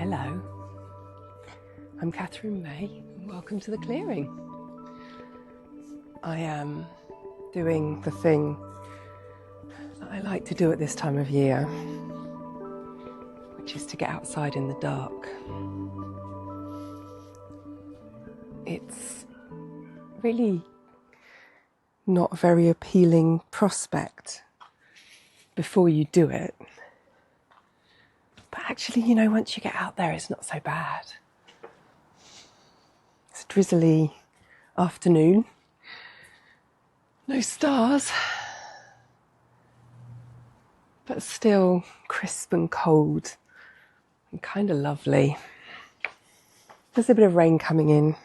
Hello, I'm Katherine May, and welcome to The Clearing. I am doing the thing that I like to do at this time of year, which is to get outside in the dark. It's really not a very appealing prospect before you do it. But actually, once you get out there, it's not so bad. It's a drizzly afternoon. No stars. But still crisp and cold and kind of lovely. There's a bit of rain coming in,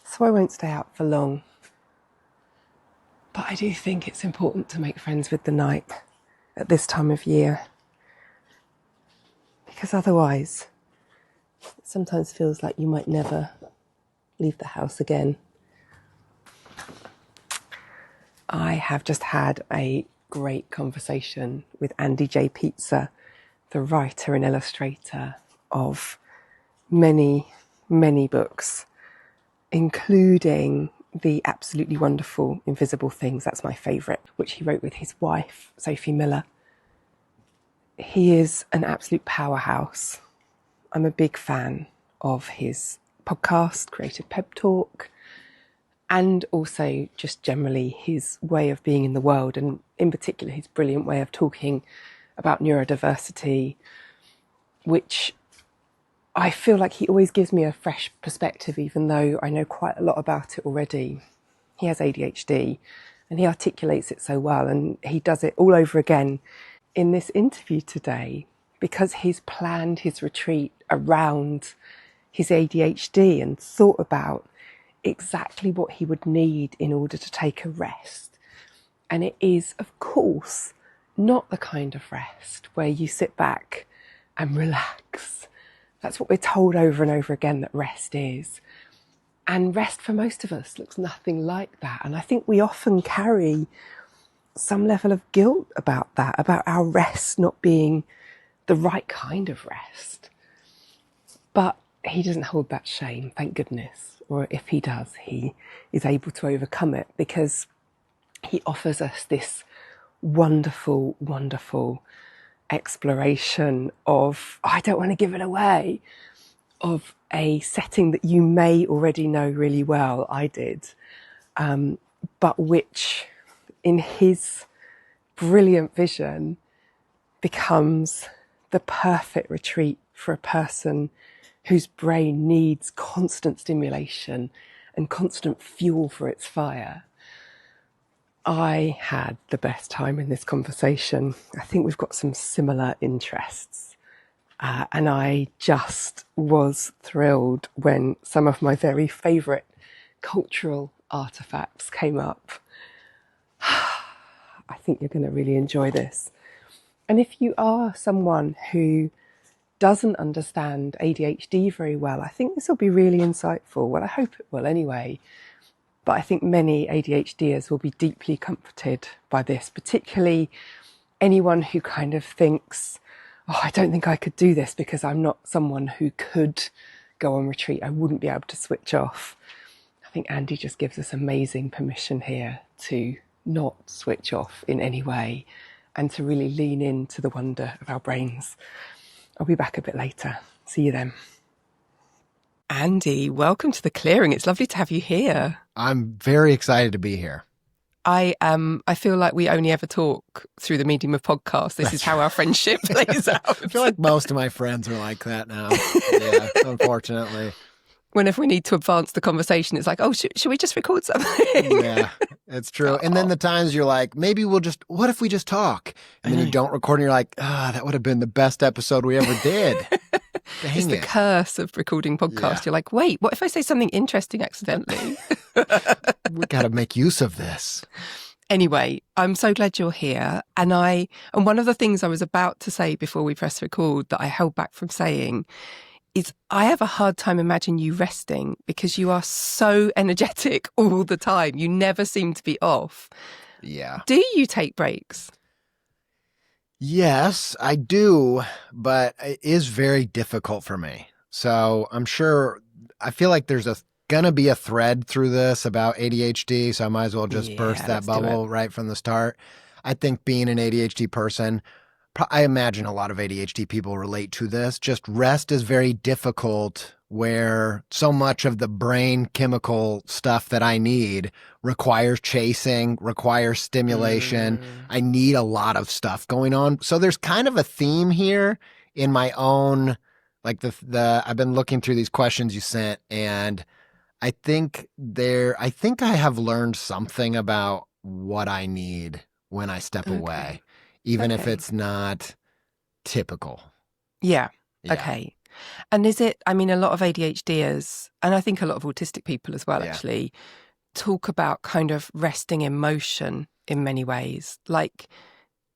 so I won't stay out for long. But I do think it's important to make friends with the night at this time of year. Because otherwise, it sometimes feels like you might never leave the house again. I have just had a great conversation with Andy J. Pizza, the writer and illustrator of many, many books, including the absolutely wonderful Invisible Things. That's my favourite, which he wrote with his wife, Sophie Miller. He is an absolute powerhouse. I'm a big fan of his podcast, Creative Pep Talk, and also just generally his way of being in the world, and in particular his brilliant way of talking about neurodiversity, which I feel like he always gives me a fresh perspective, even though I know quite a lot about it already. He has ADHD and he articulates it so well, and he does it all over again in this interview today, because he's planned his retreat around his ADHD and thought about exactly what he would need in order to take a rest. And it is, of course, not the kind of rest where you sit back and relax. That's what we're told over and over again that rest is. And rest for most of us looks nothing like that. And I think we often carry some level of guilt about that, about our rest not being the right kind of rest. But he doesn't hold that shame, thank goodness. Or if he does, he is able to overcome it, because he offers us this wonderful, wonderful exploration of, I don't want to give it away, of a setting that you may already know really well. I did. But which, in his brilliant vision, becomes the perfect retreat for a person whose brain needs constant stimulation and constant fuel for its fire. I had the best time in this conversation. I think we've got some similar interests. And I just was thrilled when some of my very favourite cultural artefacts came up. I think you're going to really enjoy this. And if you are someone who doesn't understand ADHD very well, I think this will be really insightful. Well, I hope it will anyway. But I think many ADHDers will be deeply comforted by this, particularly anyone who kind of thinks, oh, I don't think I could do this because I'm not someone who could go on retreat. I wouldn't be able to switch off. I think Andy just gives us amazing permission here to not switch off in any way and to really lean into the wonder of our brains. I'll be back a bit later. See you then. Andy, welcome to The Clearing. It's lovely to have you here. I'm very excited to be here. I feel like we only ever talk through the medium of podcasts. This is how our friendship plays out. I feel like most of my friends are like that now. Yeah, unfortunately. Whenever we need to advance the conversation, it's like, oh, should we just record something? Yeah, it's true. And then the times you're like, maybe what if we just talk? And then you don't record and you're like, that would have been the best episode we ever did. It's the curse of recording podcasts. Yeah. You're like, wait, what if I say something interesting accidentally? We got to make use of this. Anyway, I'm so glad you're here. And one of the things I was about to say before we press record that I held back from saying is I have a hard time imagining you resting, because you are so energetic all the time. You never seem to be off. Yeah. Do you take breaks? Yes, I do, but it is very difficult for me. So I'm sure, I feel like there's gonna be a thread through this about ADHD, so I might as well just burst Yeah, that let's do it. bubble right from the start. I think being an ADHD person, I imagine a lot of ADHD people relate to this. Just rest is very difficult, where so much of the brain chemical stuff that I need requires chasing, requires stimulation. Mm, I need a lot of stuff going on. So there's kind of a theme here in my own, like I've been looking through these questions you sent, and I think I have learned something about what I need when I step okay. away, even if Okay. it's not typical. Yeah. Yeah. Okay. And is it, I mean, a lot of ADHDers, and I think a lot of autistic people as well, Yeah. actually, talk about kind of resting in motion in many ways. Like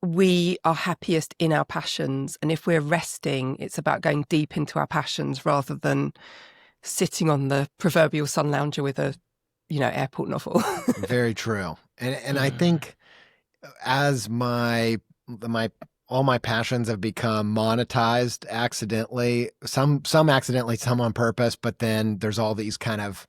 we are happiest in our passions. And if we're resting, it's about going deep into our passions rather than sitting on the proverbial sun lounger with a, airport novel. Very true. And I Mm. think as my all my passions have become monetized accidentally, some accidentally, some on purpose, but then there's all these kind of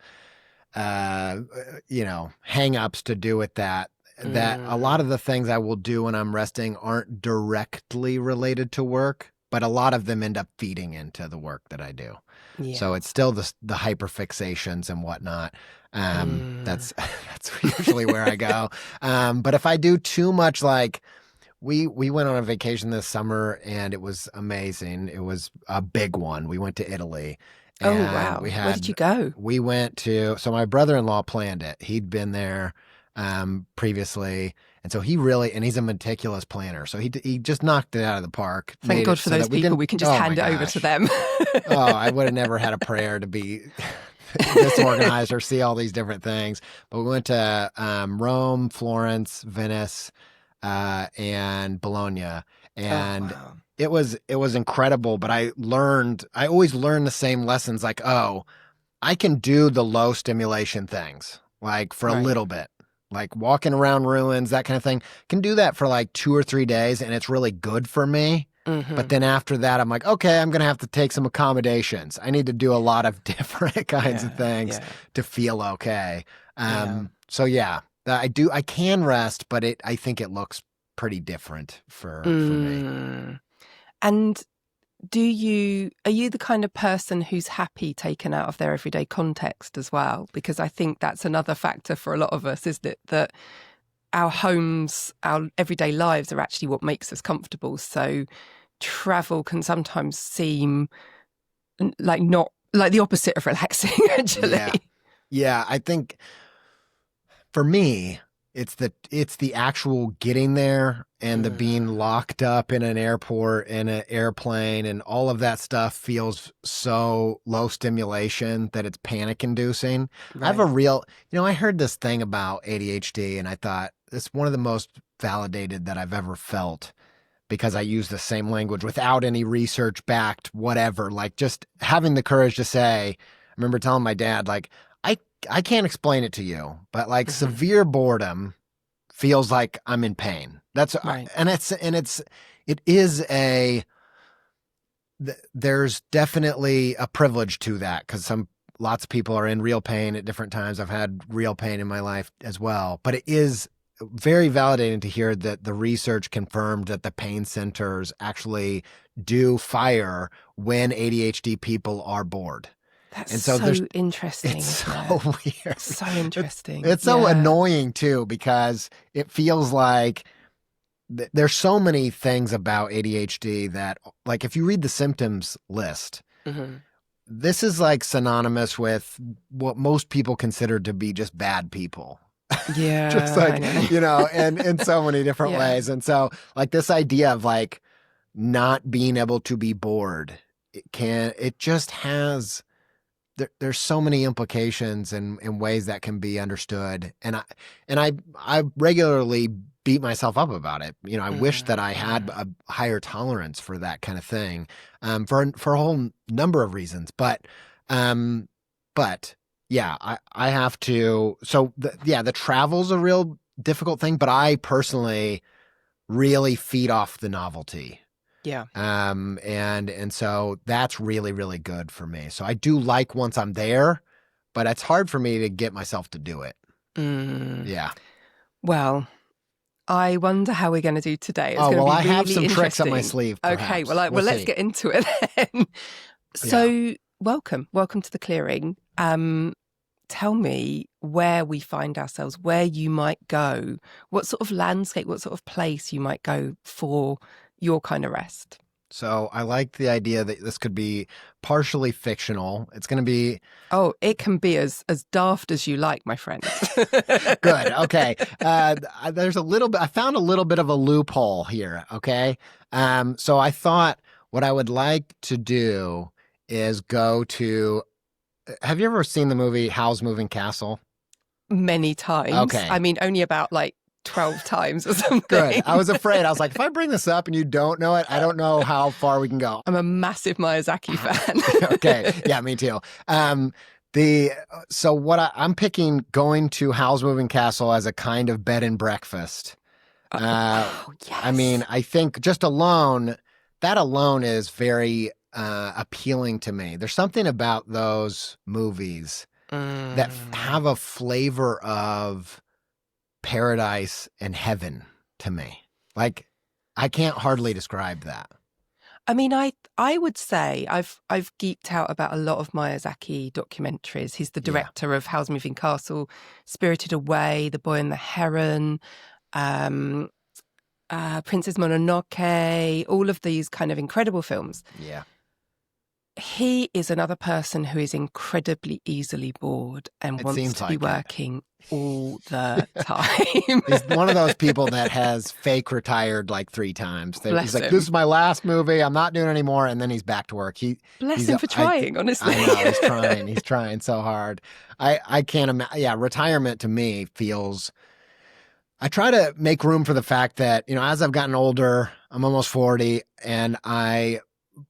hang-ups to do with that a lot Mm. of the things I will do when I'm resting aren't directly related to work, but a lot of them end up feeding into the work that I do. Yeah. So it's still the hyperfixations and whatnot. Mm. That's usually where I go. But if I do too much, like we went on a vacation this summer and it was amazing. It was a big one. We went to Italy Oh, and wow. Where did you go? we went to, so my brother-in-law planned it. He'd been there previously. And so he's a meticulous planner. So he just knocked it out of the park, Thank made God it for so those that we people. didn't, We can just oh my hand it over to gosh. them. Oh, I would have never had a prayer to be disorganized or see all these different things. But we went to Rome, Florence, Venice, and Bologna, Oh, and wow. it was incredible. But I always learned the same lessons. Like, oh, I can do the low stimulation things, like for a Right. little bit, like walking around ruins, that kind of thing. Can do that for like 2 or 3 days, and it's really good for me. But Hmm. then after that, I'm like, okay, I'm going to have to take some accommodations. I need to do a lot of different kinds of Yeah. things Yeah. to feel okay. Yeah. So yeah, I can rest, but I think it looks pretty different for me. Mm. And are you the kind of person who's happy taken out of their everyday context as well? Because I think that's another factor for a lot of us, isn't it? That our homes, our everyday lives are actually what makes us comfortable. So travel can sometimes seem like not like the opposite of relaxing, Yeah. actually. Yeah, I think for me, it's the actual getting there and the being Mm, locked up in an airport in an airplane and all of that stuff feels so low stimulation that it's panic inducing. I have a right. real, I heard this thing about ADHD and I thought it's one of the most validated that I've ever felt because I use the same language without any research backed whatever, like just having the courage to say, I remember telling my dad like I I can't explain it to you, but like Hmm. severe boredom feels like I'm in pain. That's Right. it is there's definitely a privilege to that because lots of people are in real pain at different times. I've had real pain in my life as well, but it is very validating to hear that the research confirmed that the pain centers actually do fire when ADHD people are bored. That's And so there's so it's interesting, isn't so it? weird. So It's interesting. it's so Yeah. annoying too because it feels like there's so many things about ADHD that like if you read the symptoms list, Hmm. this is like synonymous with what most people consider to be just bad people. Just Yeah, I like, know. and in so many different Yeah. ways. And so like this idea of like not being able to be bored, it just has there's so many implications and ways that can be understood. And I regularly beat myself up about it. I wish that I had Mm-hmm. a higher tolerance for that kind of thing, for a whole number of reasons. Um, but yeah, I have to. So yeah, the travel's a real difficult thing. But I personally really feed off the novelty. Yeah. And so that's really, really good for me. So I do like once I'm there, but it's hard for me to get myself to do it. Yeah. Well, I wonder how we're going to do today. It's going to be I really have some tricks up my interesting. sleeve, perhaps. Okay, well, let's get into it then. So, welcome to the clearing. Tell me where we find ourselves, where you might go, what sort of landscape, what sort of place you might go for your kind of rest. So I like the idea that this could be partially fictional. It's going to be... Oh, it can be as daft as you like, my friend. Good. Okay. There's a little bit, I found a little bit of a loophole here. Okay. So I thought what I would like to do is go to, have you ever seen the movie Howl's Moving Castle? Many times. Okay. I mean, only about 12 times or something. Good. I was afraid. I was like, if I bring this up and you don't know it, I don't know how far we can go. I'm a massive Miyazake fan. Okay. Yeah, me too. So what I'm picking going to Howl's Moving Castle as a kind of bed and breakfast. Yes. I mean, I think just that alone is very appealing to me. There's something about those movies that have a flavor of paradise and heaven to me. Like, I can't hardly describe that. I mean, I would say I've geeked out about a lot of Miyazake documentaries. He's the director of Howl's Moving Castle, Spirited Away, The Boy and the Heron, Princess Mononoke, all of these kind of incredible films. Yeah. He is another person who is incredibly easily bored and wants to be working all the time. He's one of those people that has fake retired 3 times. He's like, him. this is my last movie. I'm not doing it anymore. And then he's back to work. Bless him for trying, honestly. I know, he's trying. He's trying so hard. I can't imagine. Yeah, retirement to me feels... I try to make room for the fact that, as I've gotten older, I'm almost 40, and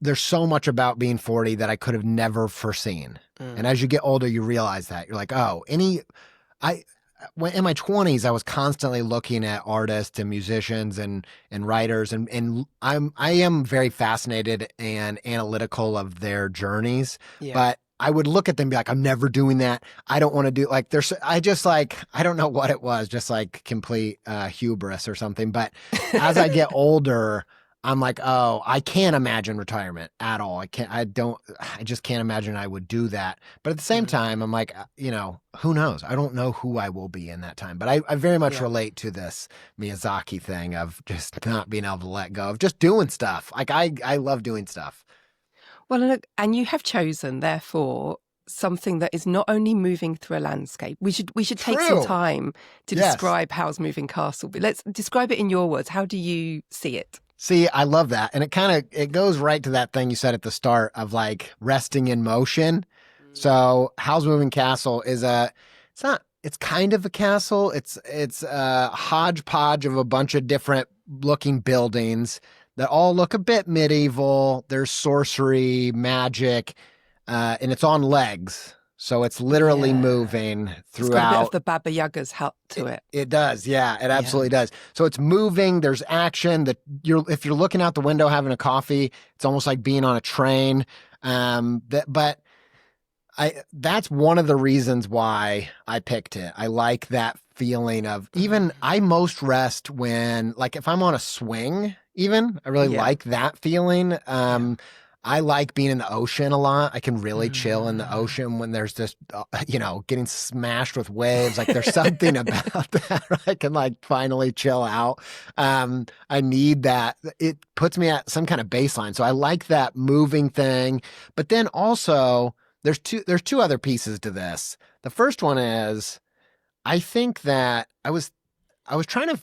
there's so much about being 40 that I could have never foreseen. And as you get older, you realize that. You're like, in my 20s, I was constantly looking at artists and musicians and writers, and I am very fascinated and analytical of their journeys. Yeah. But I would look at them and be like, I'm never doing that. I don't want to do I don't know what it was, just complete hubris or something. But as I get older, I'm like, I can't imagine retirement at all. I just can't imagine I would do that. But at the same time, I'm like, who knows? I don't know who I will be in that time. But I very much relate to this Miyazake thing of just not being able to let go, of just doing stuff. I love doing stuff. Well, and you have chosen, therefore, something that is not only moving through a landscape. We should take some time to describe Howl's Moving Castle. But let's describe it in your words. How do you see it? See, I love that. And it goes right to that thing you said at the start of resting in motion. So Howl's Moving Castle is it's kind of a castle. It's a hodgepodge of a bunch of different looking buildings that all look a bit medieval. There's sorcery, magic, and it's on legs. So it's literally moving throughout. It's got a bit of the Baba Yaga's help to it. It does, yeah. It absolutely does. So it's moving. There's action. If you're looking out the window having a coffee, it's almost like being on a train. That's one of the reasons why I picked it. I like that feeling of I most rest when, if I'm on a swing, I really like that feeling. I like being in the ocean a lot. I can really chill in the ocean when there's just, getting smashed with waves. There's something about that where I can finally chill out. I need that. It puts me at some kind of baseline. So I like that moving thing. But then also there's two other pieces to this. The first one is, I think that I was trying to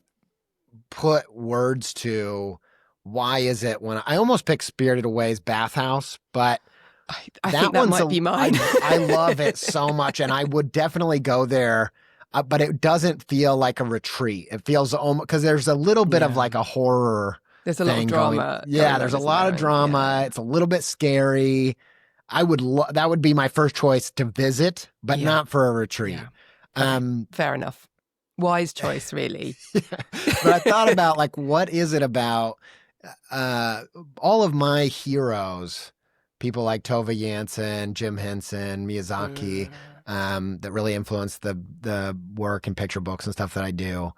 put words to why is it when I almost picked Spirited Away's bathhouse, but I think that might be mine. I love it so much, and I would definitely go there, but it doesn't feel like a retreat. It feels almost, because there's a little bit of a horror. There's a lot of drama. There's a lot of drama. It's a little bit scary. That would be my first choice to visit, but not for a retreat. Yeah. Fair enough. Wise choice, really. But I thought about like, what is it about all of my heroes, people like Tove Jansson, Jim Henson, Miyazaki, that really influenced the work and picture books and stuff that I do.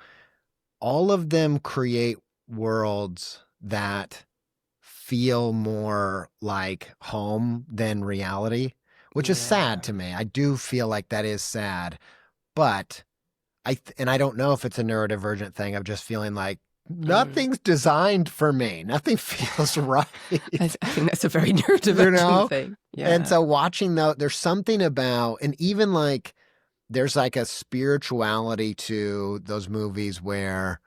All of them create worlds that feel more like home than reality, which is sad to me. I do feel like that is sad, but and I don't know if it's a neurodivergent thing of just feeling like nothing's designed for me. Nothing feels right. I think that's a very neurodivergent thing. Yeah. And so watching there's something about, and even like, there's like a spirituality to those movies where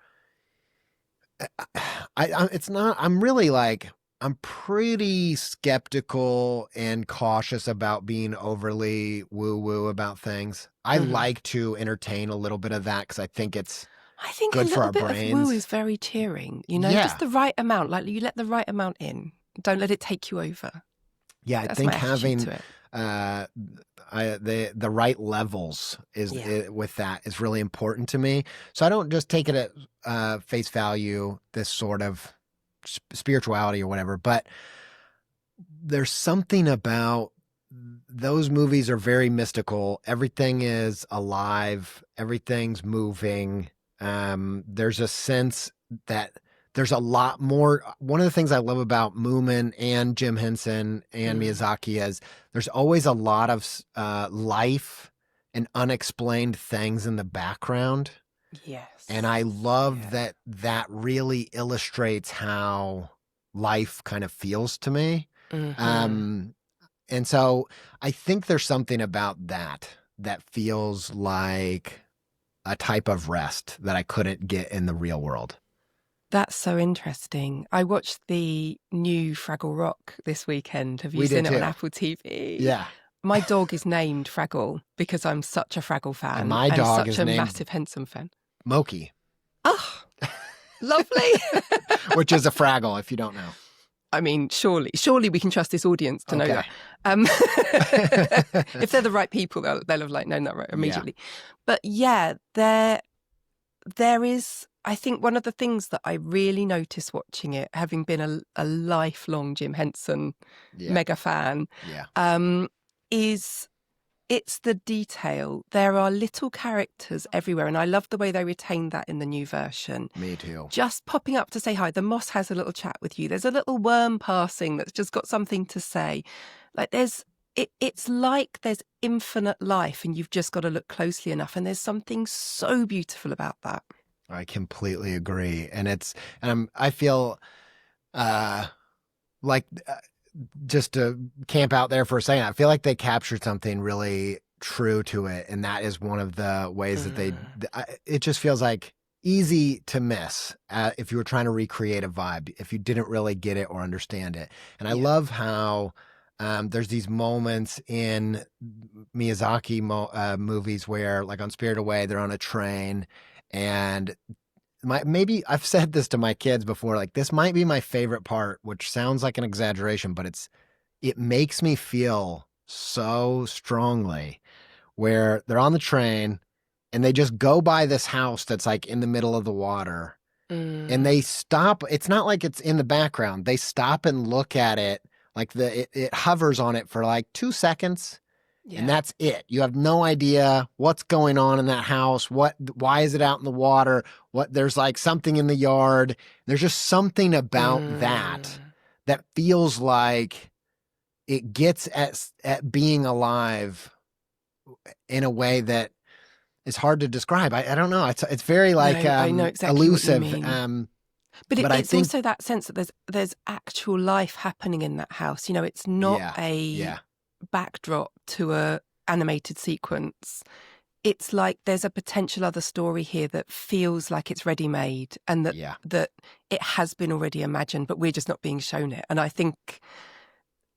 I'm pretty skeptical and cautious about being overly woo-woo about things. I like to entertain a little bit of that because I think it's good for our brains. A little bit of woo is very cheering, just the right amount. Like, you let the right amount in. Don't let it take you over. Yeah, I think having the right levels with that is really important to me. So I don't just take it at face value, this sort of spirituality or whatever, but there's something about those movies are very mystical. Everything is alive. Everything's moving. There's a sense that there's a lot more. One of the things I love about Moomin and Jim Henson and Miyazaki is there's always a lot of life and unexplained things in the background. Yes. And I love that really illustrates how life kind of feels to me. And so I think there's something about that feels like a type of rest that I couldn't get in the real world. That's so interesting. I watched the new Fraggle Rock this weekend. Have you seen it on Apple TV? Yeah. My dog is named Fraggle because I'm such a Fraggle fan. And my dog is such a named massive Henson fan. Moki. Oh, lovely. Which is a Fraggle, if you don't know. I mean, surely we can trust this audience to know that. If they're the right people, they'll have known that right immediately. Yeah. But yeah, there is, I think one of the things that I really noticed watching it, having been a lifelong Jim Henson mega fan, is it's the detail. There are little characters everywhere, and I love the way they retained that in the new version. Me too. Just popping up to say hi. The moss has a little chat with you. There's a little worm passing that's just got something to say. Like it's like there's infinite life, and you've just got to look closely enough. And there's something so beautiful about that. I completely agree, and I feel like. Just to camp out there for a second, I feel like they captured something really true to it. And that is one of the ways that it just feels like easy to miss if you were trying to recreate a vibe, if you didn't really get it or understand it. And I love how there's these moments in Miyazaki movies where, like on Spirited Away, they're on a train, and maybe I've said this to my kids before, like this might be my favorite part, which sounds like an exaggeration, but it makes me feel so strongly where they're on the train and they just go by this house that's like in the middle of the water and they stop. It's not like it's in the background. They stop and look at it, like it hovers on it for like 2 seconds. Yeah. And that's it. You have no idea what's going on in that house. Why is it out in the water? There's like something in the yard. There's just something about that feels like it gets at being alive in a way that is hard to describe. I don't know. It's very like I know exactly elusive. What you mean. But it's also that sense that there's actual life happening in that house. It's not backdrop to a animated sequence. It's like there's a potential other story here that feels like it's ready-made, and that it has been already imagined, but we're just not being shown it. And I think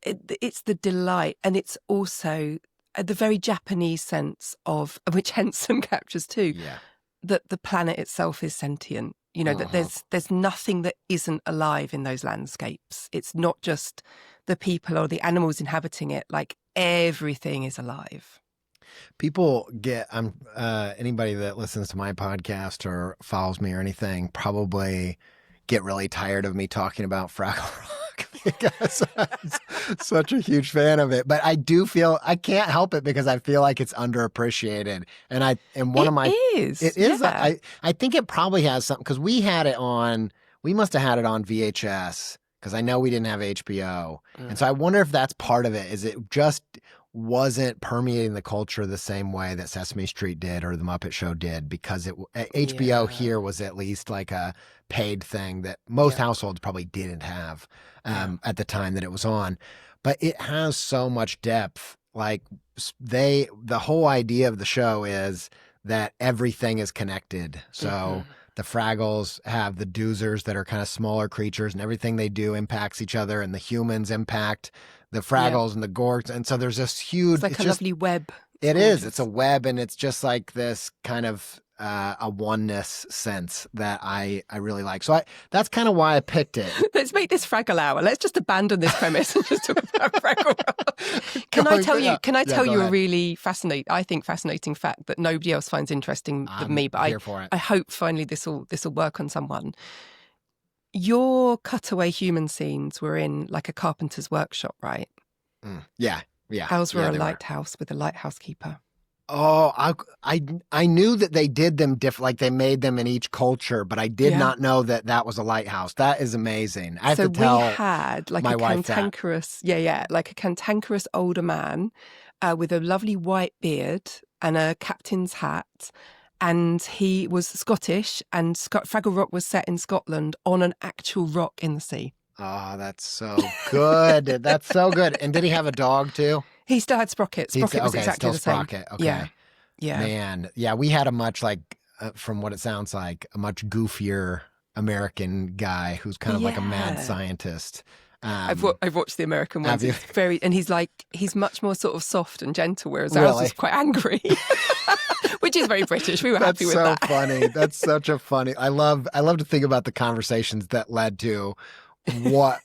it's the delight, and it's also the very Japanese sense of which Henson captures too. Yeah. That the planet itself is sentient. That there's nothing that isn't alive in those landscapes. It's not just the people or the animals inhabiting it. Like everything is alive. People get anybody that listens to my podcast or follows me or anything probably get really tired of me talking about Fraggle Rock because I'm such a huge fan of it. But I do feel I can't help it because I feel like it's underappreciated. And one of my it is yeah. I think it probably has something because we must have had it on VHS because I know we didn't have HBO. And so I wonder if that's part of it. Is it just wasn't permeating the culture the same way that Sesame Street did or the Muppet Show did because HBO here was at least like a paid thing that most households probably didn't have at the time that it was on. But it has so much depth. Like the whole idea of the show is that everything is connected. So the Fraggles have the Doozers that are kind of smaller creatures and everything they do impacts each other and the humans impact the Fraggles and the Gorks. And so there's this huge... It's like a lovely web. It is. It's a web and it's just like this kind of a oneness sense that I really like. So that's kind of why I picked it. Let's make this Fraggle Hour. Let's just abandon this premise and just talk about Fraggle. Can I tell you a really fascinating fact that nobody else finds interesting than me, but I hope finally this will work on someone. Your cutaway human scenes were in like a carpenter's workshop, right? Yeah. Ours were a lighthouse with a lighthouse keeper. Oh, I knew that they did them different, like they made them in each culture, but I did not know that was a lighthouse. That is amazing. I have to tell we had like a cantankerous, like a cantankerous older man with a lovely white beard and a captain's hat. And he was Scottish, and Fraggle Rock was set in Scotland on an actual rock in the sea. Oh, that's so good. That's so good. And did he have a dog too? He still had Sprocket. Sprocket was exactly the same. Sprocket. Okay. Yeah. Man. Yeah, we had a much from what it sounds like, a much goofier American guy who's kind of like a mad scientist. I've watched the American ones. He's much more sort of soft and gentle, whereas ours was quite angry. Which is very British. We were happy with that. That's so funny. That's such a funny. I love to think about the conversations that led to what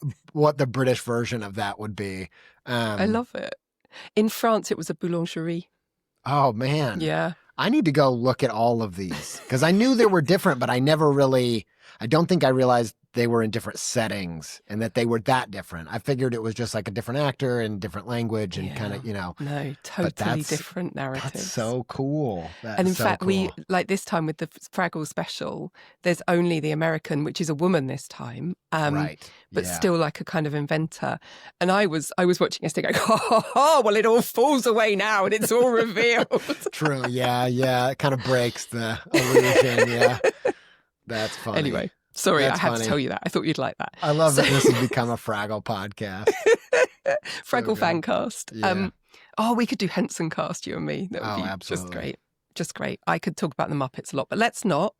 the British version of that would be. I love it. In France, it was a boulangerie. Oh man. Yeah. I need to go look at all of these because I knew they were different, but I don't think I realized they were in different settings and that they were that different. I figured it was just like a different actor and different language and kind of, No, totally different narratives. That's so cool. And in fact, we, like this time with the Fraggle special, there's only the American, which is a woman this time. Right. But still like a kind of inventor. And I was watching this thing going, well, it all falls away now and it's all revealed. True. Yeah. It kind of breaks the illusion. Yeah. That's funny. Anyway, sorry, That's I had funny. to tell you that. I thought you'd like that. I love that this has become a Fraggle podcast. Fraggle Fancast. Yeah. We could do Henson Cast, you and me. That would be absolutely. Just great. I could talk about the Muppets a lot, but let's not.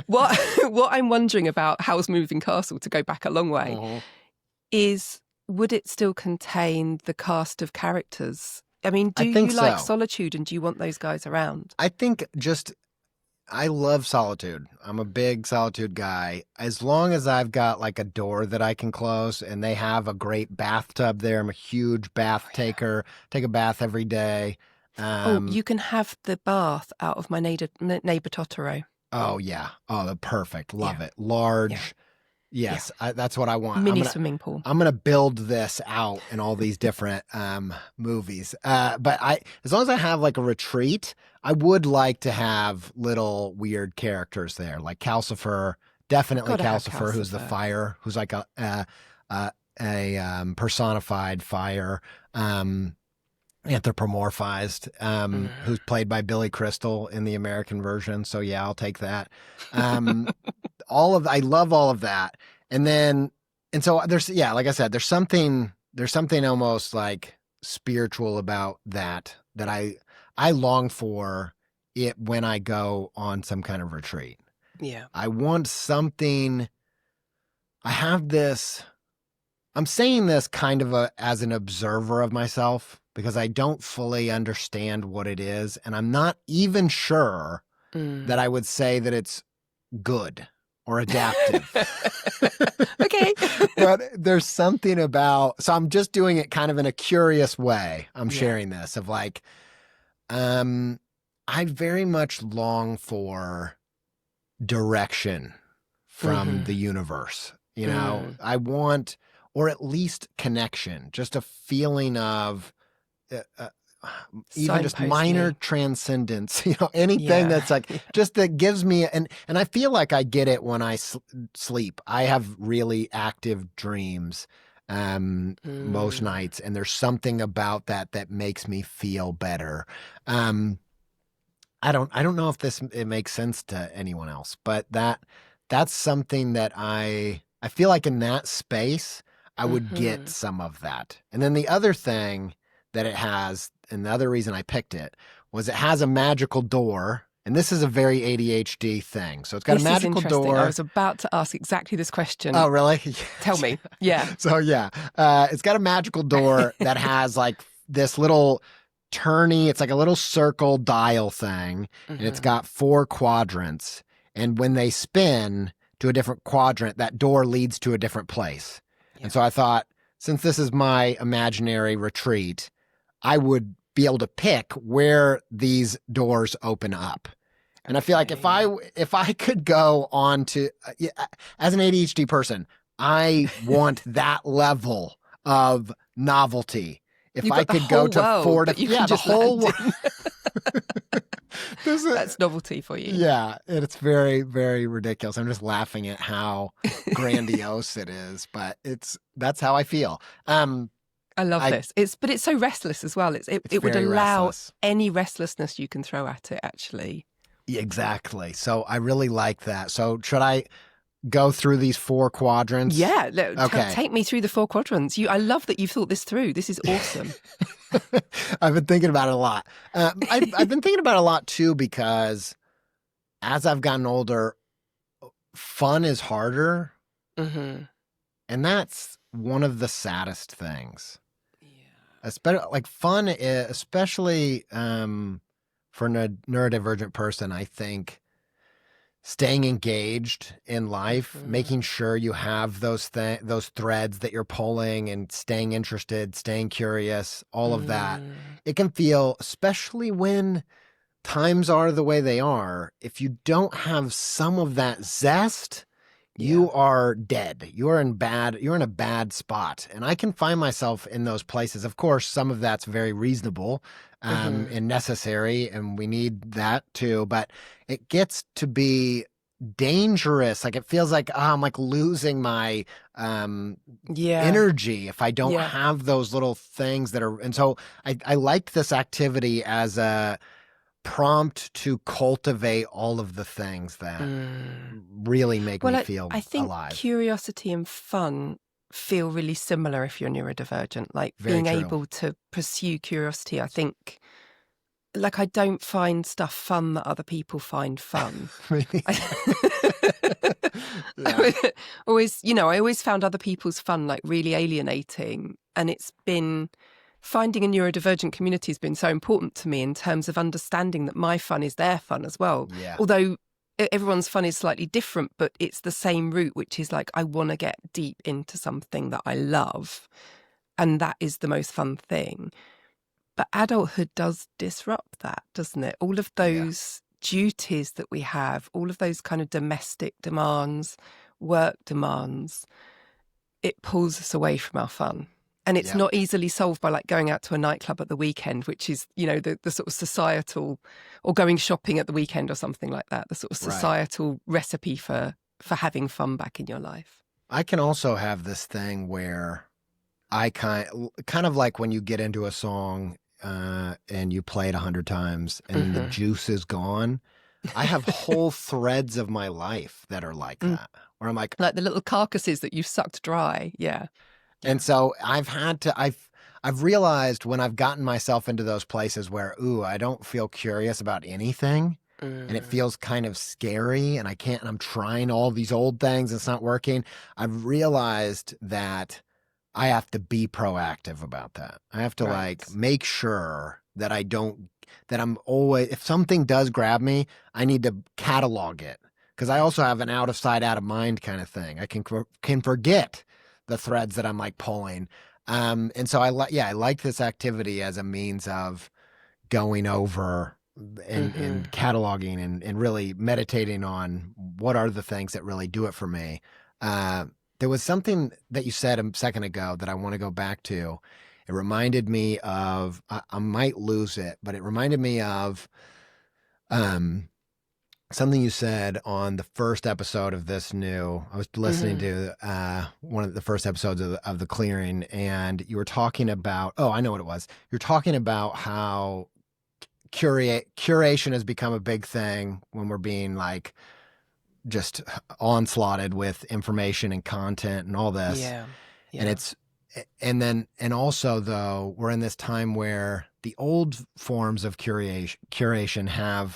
What I'm wondering about Howl's Moving Castle, to go back a long way, is would it still contain the cast of characters? I mean, do you like Solitude and do you want those guys around? I think I love Solitude. I'm a big Solitude guy. As long as I've got like a door that I can close and they have a great bathtub there. I'm a huge bath taker. Take a bath every day. You can have the bath out of my neighbor Totoro. Oh, yeah. Oh, perfect. Love it. Large. Yeah. Yes, that's what I want. Mini swimming pool. I'm going to build this out in all these different movies. But as long as I have like a retreat, I would like to have little weird characters there, like Calcifer. Definitely Calcifer, who's the fire, who's like a personified fire, anthropomorphized, who's played by Billy Crystal in the American version. So yeah, I'll take that. I love all of that. And so there's, like I said, there's something almost like spiritual about that I long for it when I go on some kind of retreat. Yeah. I want something. I'm saying this kind of as an observer of myself because I don't fully understand what it is. And I'm not even sure that I would say that it's good or adaptive. Okay. But there's something about, so I'm just doing it kind of in a curious way. I'm sharing this of like, I very much long for direction from the universe. You know, I want, or at least connection, just a feeling of even just minor transcendence, you know, anything that's like, just that gives me, and I feel like I get it when I sleep. I have really active dreams most nights, and there's something about that makes me feel better. I don't know if it makes sense to anyone else, but that's something that I feel like in that space I would get some of that. And then the other thing that it has, and the other reason I picked it, was it has a magical door. And this is a very ADHD thing. So it's got a magical door. I was about to ask exactly this question. Oh, really? Tell me. Yeah. So yeah, it's got a magical door that has like this little turny, it's like a little circle dial thing, and it's got 4 quadrants. And when they spin to a different quadrant, that door leads to a different place. Yeah. And so I thought, since this is my imaginary retreat, I would be able to pick where these doors open up. And I feel like if I could go on to, as an ADHD person, I want that level of novelty. If I could go to 4 to, the whole world. That's novelty for you. Yeah, it's very, very ridiculous. I'm just laughing at how grandiose it is, but that's how I feel. I love this. But it's so restless as well. It would allow any restlessness you can throw at it, actually. Exactly. So I really like that. So should I go through these 4 quadrants? Yeah. Okay. Take me through the 4 quadrants. I love that you've thought this through. This is awesome. I've been thinking about it a lot. I've been thinking about it a lot too, because as I've gotten older, fun is harder. And that's one of the saddest things. Especially like fun, especially for a neurodivergent person, I think staying engaged in life, making sure you have those threads that you're pulling, and staying interested, staying curious, all of that. It can feel, especially when times are the way they are, if you don't have some of that zest, you are dead. You're in a bad spot. And I can find myself in those places. Of course, some of that's very reasonable and necessary, and we need that too. But it gets to be dangerous. Like it feels like I'm like losing my energy if I don't have those little things that are. And so I like this activity as a prompt to cultivate all of the things that really make me feel alive. I think curiosity and fun feel really similar if you're neurodivergent. Like being able to pursue curiosity, I think, like I don't find stuff fun that other people find fun. I always found other people's fun like really alienating, and it's been finding a neurodivergent community has been so important to me in terms of understanding that my fun is their fun as well. Yeah. Although everyone's fun is slightly different, but it's the same root, which is like, I want to get deep into something that I love. And that is the most fun thing. But adulthood does disrupt that, doesn't it? All of those duties that we have, all of those kind of domestic demands, work demands, it pulls us away from our fun. And it's not easily solved by like going out to a nightclub at the weekend, which is, the sort of societal, or going shopping at the weekend or something like that, the sort of societal recipe for having fun back in your life. I can also have this thing where I kind of like when you get into a song and you play it 100 times and the juice is gone. I have whole threads of my life that are like that, where I'm like the little carcasses that you've sucked dry. Yeah. And so I've realized when I've gotten myself into those places where, I don't feel curious about anything and it feels kind of scary and I'm trying all these old things, it's not working. I've realized that I have to be proactive about that. I have to like make sure that I'm always, if something does grab me, I need to catalog it. because I also have an out of sight, out of mind kind of thing. I can forget the threads that I'm like pulling. And so I like this activity as a means of going over and cataloging and really meditating on what are the things that really do it for me. There was something that you said a second ago that I want to go back to. It reminded me of, I might lose it, but it reminded me of something you said on the first episode of this new. I was listening to one of the first episodes of The Clearing, and you were talking about, oh, I know what it was. You're talking about how curation has become a big thing when we're being like just onslaughted with information and content and all this. Yeah. And also though, we're in this time where the old forms of curation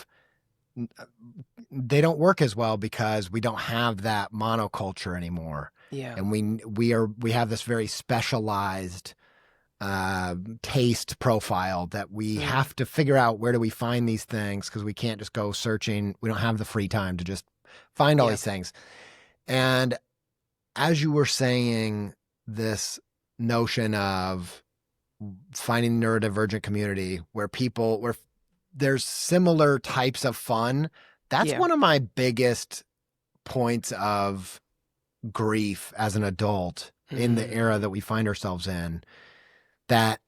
they don't work as well because we don't have that monoculture anymore. Yeah. And we have this very specialized taste profile that we have to figure out where do we find these things, because we can't just go searching. We don't have the free time to just find all these things. And as you were saying, this notion of finding neurodivergent community where there's similar types of fun, that's one of my biggest points of grief as an adult in the era that we find ourselves in. That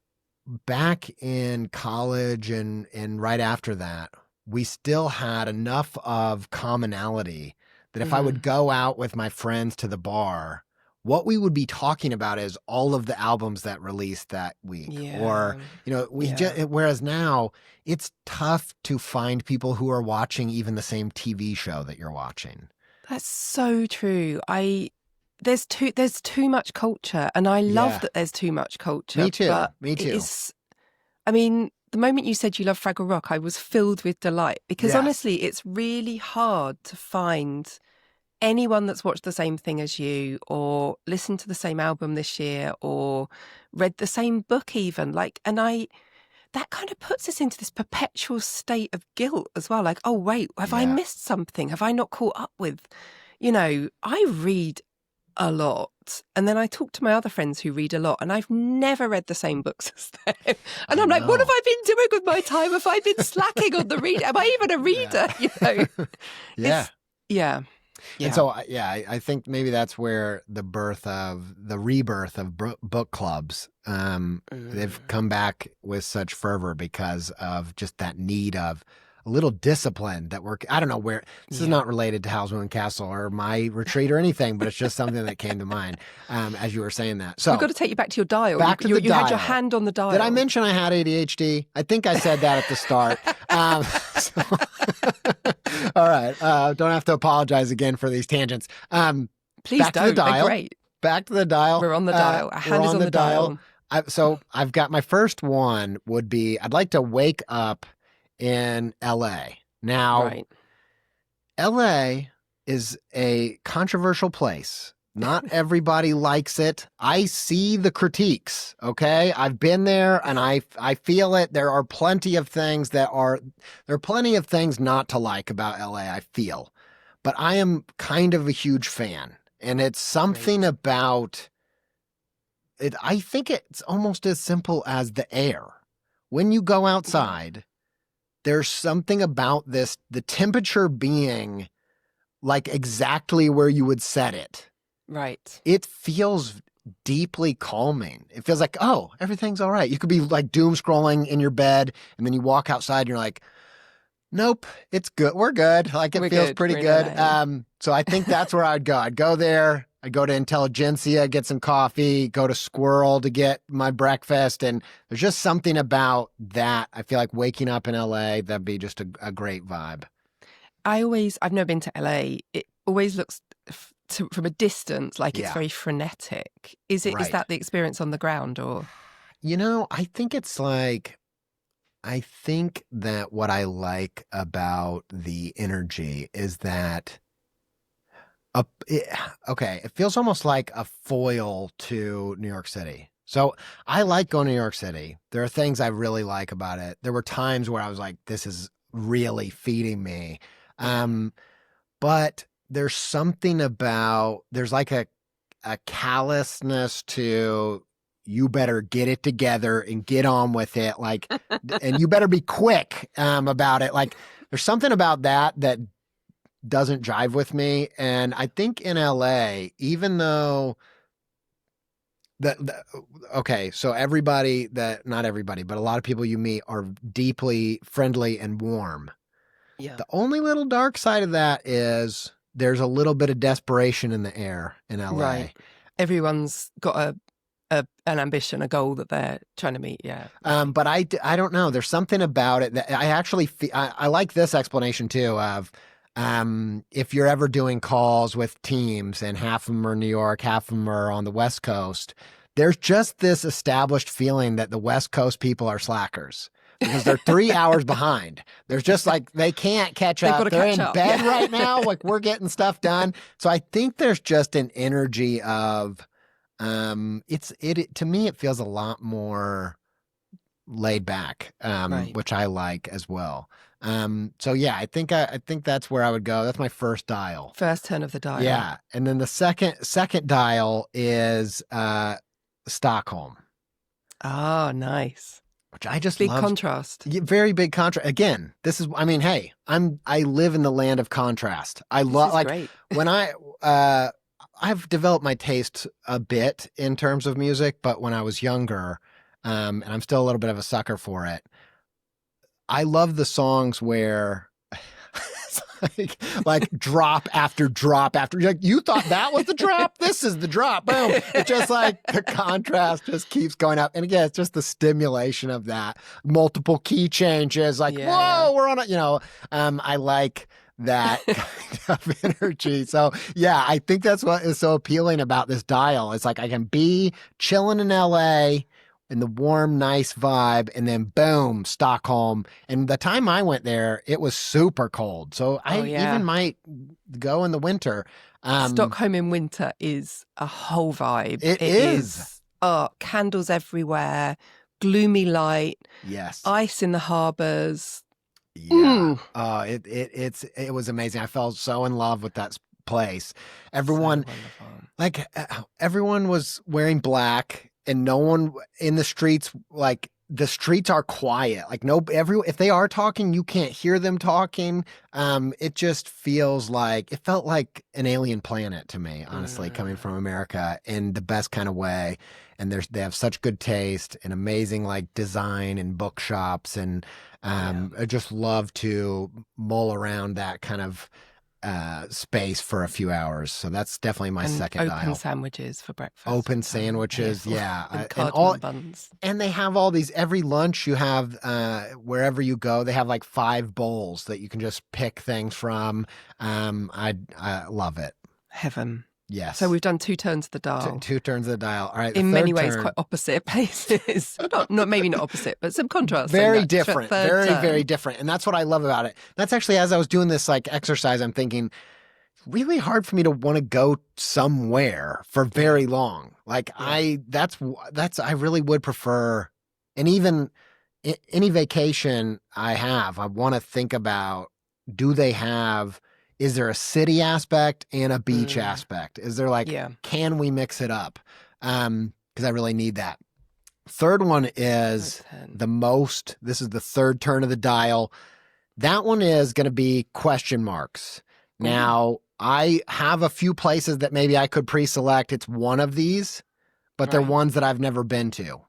back in college and right after that, we still had enough of commonality that if I would go out with my friends to the bar, what we would be talking about is all of the albums that released that week. Or, whereas now it's tough to find people who are watching even the same TV show that you're watching. That's so true. There's too much culture, and I love that there's too much culture. Me too. But Me too. The moment you said you love Fraggle Rock, I was filled with delight because honestly, it's really hard to find anyone that's watched the same thing as you, or listened to the same album this year, or read the same book even. That kind of puts us into this perpetual state of guilt as well. Like, oh wait, have I missed something? Have I not caught up with? I read a lot, and then I talk to my other friends who read a lot, and I've never read the same books as them. And I'm like, what have I been doing with my time? Have I been slacking on the read? Am I even a reader? Yeah. And so, I think maybe that's where the rebirth of book clubs, they've come back with such fervor because of just that need of a little discipline that I don't know where, this is not related to Howl's Moving Castle or my retreat or anything, but it's just something that came to mind as you were saying that. So we've got to take you back to your dial. You had your hand on the dial. Did I mention I had ADHD? I think I said that at the start. All right. Don't have to apologize again for these tangents. Please back don't. To the dial. They're great. Back to the dial. We're on the dial. Our hand is on the dial. So I've got my first one would be, I'd like to wake up in LA. Now, LA is a controversial place. Not everybody likes it. I see the critiques, okay? I've been there and I feel it. There are plenty of things not to like about LA, I feel. But I am kind of a huge fan. And it's something about it. I think it's almost as simple as the air. When you go outside, there's something about the temperature being like exactly where you would set it. Right. It feels deeply calming. It feels like, oh, everything's all right. You could be like doom scrolling in your bed and then you walk outside and you're like, nope, it's good. We're good. Like it feels pretty good. So I think that's where I'd go. I'd go there. I'd go to Intelligentsia, get some coffee, go to Squirrel to get my breakfast. And there's just something about that. I feel like waking up in LA, that'd be just a great vibe. I've never been to LA. It always looks from a distance like it's very frenetic. Is that the experience on the ground, or? I think it's like, I think that what I like about the energy is that it feels almost like a foil to New York City. So I like going to New York City. There are things I really like about it. There were times where I was like, this is really feeding me. But there's something about, there's like a callousness to, you better get it together and get on with it. Like, and you better be quick about it. Like, there's something about that doesn't jive with me. And I think in LA, even though okay, so everybody not everybody, but a lot of people you meet are deeply friendly and warm. Yeah. The only little dark side of that is there's a little bit of desperation in the air in LA. Right. Everyone's got an ambition, a goal that they're trying to meet. Yeah. But I don't know. There's something about it that I actually I like this explanation too of, if you're ever doing calls with teams and half of them are in New York, half of them are on the West Coast, there's just this established feeling that the West Coast people are slackers because they're 3 hours behind. There's just like, they can't catch up. They're in bed right now. Like, we're getting stuff done. So I think there's just an energy of, to me, it feels a lot more laid back, Right. which I like as well. So yeah, I think that's where I would go. That's my first dial. First turn of the dial. Yeah. And then the second dial is Stockholm. Oh, nice. Which I just big love. Contrast. Very big contrast. Again, this is, I mean, hey, I live in the land of contrast. I love, like, great. when I've developed my taste a bit in terms of music, but when I was younger, and I'm still a little bit of a sucker for it, I love the songs where like drop after drop after, like, you thought that was the drop, this is the drop, boom. It's just like the contrast just keeps going up. And again, it's just the stimulation of that, multiple key changes, like, whoa, we're on it, I like that kind of energy. So yeah, I think that's what is so appealing about this dial. It's like, I can be chilling in LA in the warm, nice vibe, and then boom, Stockholm. And the time I went there, it was super cold. So I even might go in the winter. Stockholm in winter is a whole vibe. It is. Candles everywhere, gloomy light. Yes. Ice in the harbors. Yeah. It was amazing. I fell so in love with that place. Everyone was wearing black. And no one in the streets, like, the streets are quiet. Like, if they are talking, you can't hear them talking. It just felt like an alien planet to me, honestly, coming from America in the best kind of way. And they have such good taste and amazing, like, design and bookshops. And I just love to mull around that kind of space for a few hours. So that's definitely my second dial. Open sandwiches for breakfast. Open sandwiches, yeah. And buns. And they have all these, every lunch you have, wherever you go, they have like 5 bowls that you can just pick things from. I love it. Heaven. Yes. So we've done 2 turns of the dial. Two turns of the dial. All right. In many ways, quite opposite places. Maybe not opposite, but some contrast. Very different. Very different. And that's what I love about it. That's actually, as I was doing this like exercise, I'm thinking, really hard for me to want to go somewhere for very long. Like I really would prefer, and even any vacation I want to think about, is there a city aspect and a beach aspect? Is there can we mix it up? Because I really need that. Third one is this is the third turn of the dial. That one is going to be question marks. Now, I have a few places that maybe I could pre-select. It's one of these, but they're ones that I've never been to.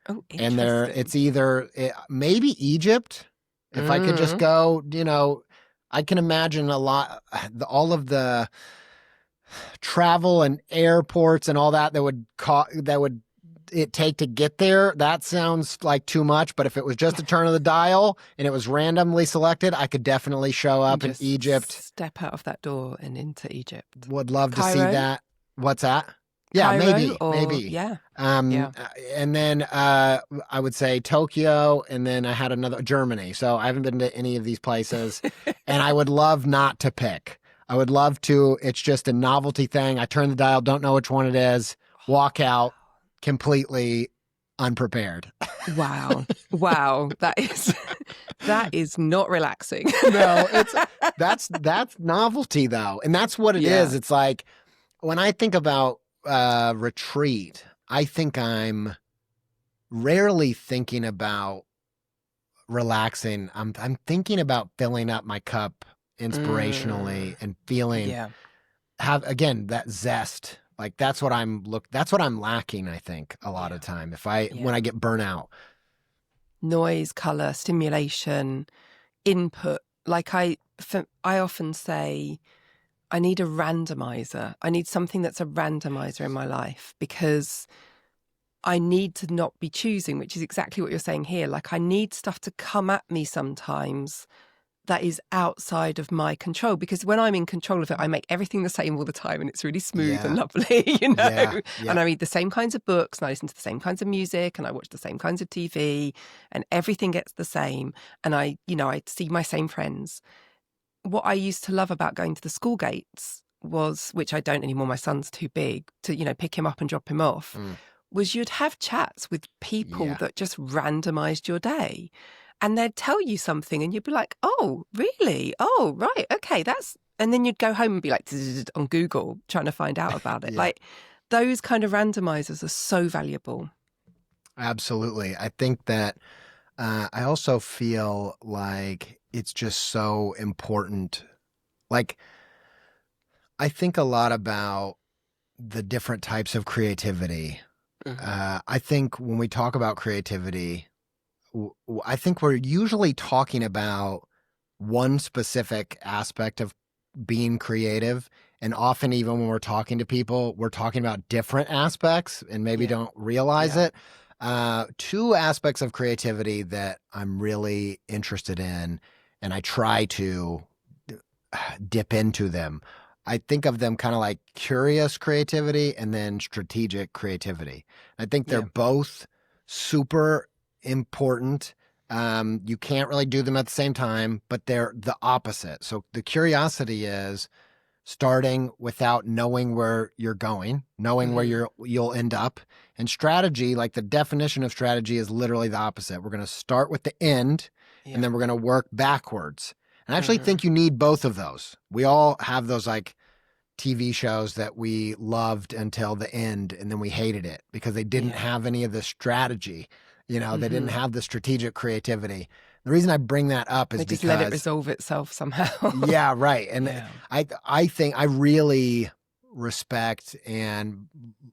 Oh, and it's either maybe Egypt, if I could just go, I can imagine all of the travel and airports and all that would it take to get there. That sounds like too much, but if it was just a turn of the dial and it was randomly selected, I could definitely show up in Egypt. Step out of that door and into Egypt. Would love to Cairo? see that. What's that? Yeah, Cairo, maybe. Yeah. And then I would say Tokyo, and then I had another Germany. So I haven't been to any of these places, and I would love not to pick. I would love to. It's just a novelty thing. I turn the dial, don't know which one it is, walk out completely unprepared. Wow. That is That is not relaxing. No, that's novelty though. And that's what it is. It's like when I think about retreat, I think I'm rarely thinking about relaxing. I'm thinking about filling up my cup inspirationally and feeling have again that zest. Like that's what I'm lacking, I think, a lot of time when I get burnout. Noise, color, stimulation, input. Like I often say, I need a randomizer. I need something that's a randomizer in my life, because I need to not be choosing, which is exactly what you're saying here. Like I need stuff to come at me sometimes that is outside of my control, because when I'm in control of it, I make everything the same all the time and it's really smooth and lovely, you know? And I read the same kinds of books and I listen to the same kinds of music and I watch the same kinds of TV and everything gets the same. And I see my same friends. What I used to love about going to the school gates was, which I don't anymore, my son's too big to, pick him up and drop him off, was you'd have chats with people that just randomized your day. And they'd tell you something and you'd be like, oh, really? Oh, right. Okay, and then you'd go home and be like on Google trying to find out about it. Like those kind of randomizers are so valuable. Absolutely. I think that I also feel like it's just so important. Like I think a lot about the different types of creativity. I think when we talk about creativity, I think we're usually talking about one specific aspect of being creative. And often even when we're talking to people, we're talking about different aspects and maybe don't realize it. Two aspects of creativity that I'm really interested in, and I try to dip into them. I think of them kind of like curious creativity and then strategic creativity. I think they're both super important. You can't really do them at the same time, but they're the opposite. So the curiosity is starting without knowing where you're going, knowing where you'll end up. And strategy, like the definition of strategy is literally the opposite. We're going to start with the end and then we're going to work backwards. And I actually think you need both of those. We all have those like TV shows that we loved until the end and then we hated it because they didn't have any of the strategy. They didn't have the strategic creativity. The reason I bring that up is they just let it resolve itself somehow. Yeah, right. And I think I really respect and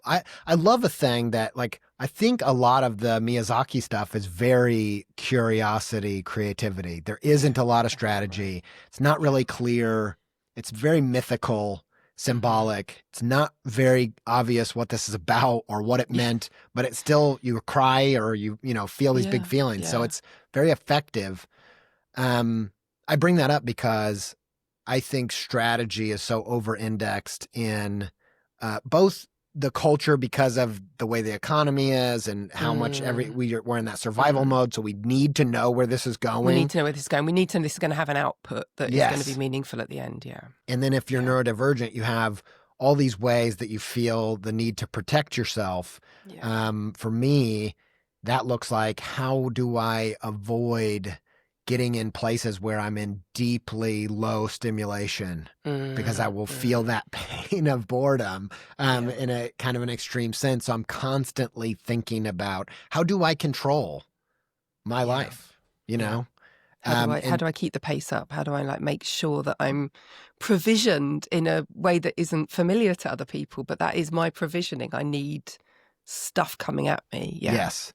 I love a thing that like I think a lot of the Miyazake stuff is very curiosity, creativity. There isn't a lot of strategy. It's not really clear. It's very mythical, symbolic. It's not very obvious what this is about or what it meant, but it's still, you cry or you feel these big feelings. So it's very effective. I bring that up because I think strategy is so over-indexed in both the culture because of the way the economy is and how much we're in that survival mode. So we need to know where this is going. We need to know where this is going. We need to know this is going to have an output that is going to be meaningful at the end. Yeah. And then if you're neurodivergent, you have all these ways that you feel the need to protect yourself. For me, that looks like, how do I avoid getting in places where I'm in deeply low stimulation because I will feel that pain of boredom in a kind of an extreme sense. So I'm constantly thinking about, how do I control my life, How do I keep the pace up? How do I make sure that I'm provisioned in a way that isn't familiar to other people, but that is my provisioning. I need stuff coming at me. Yeah. Yes.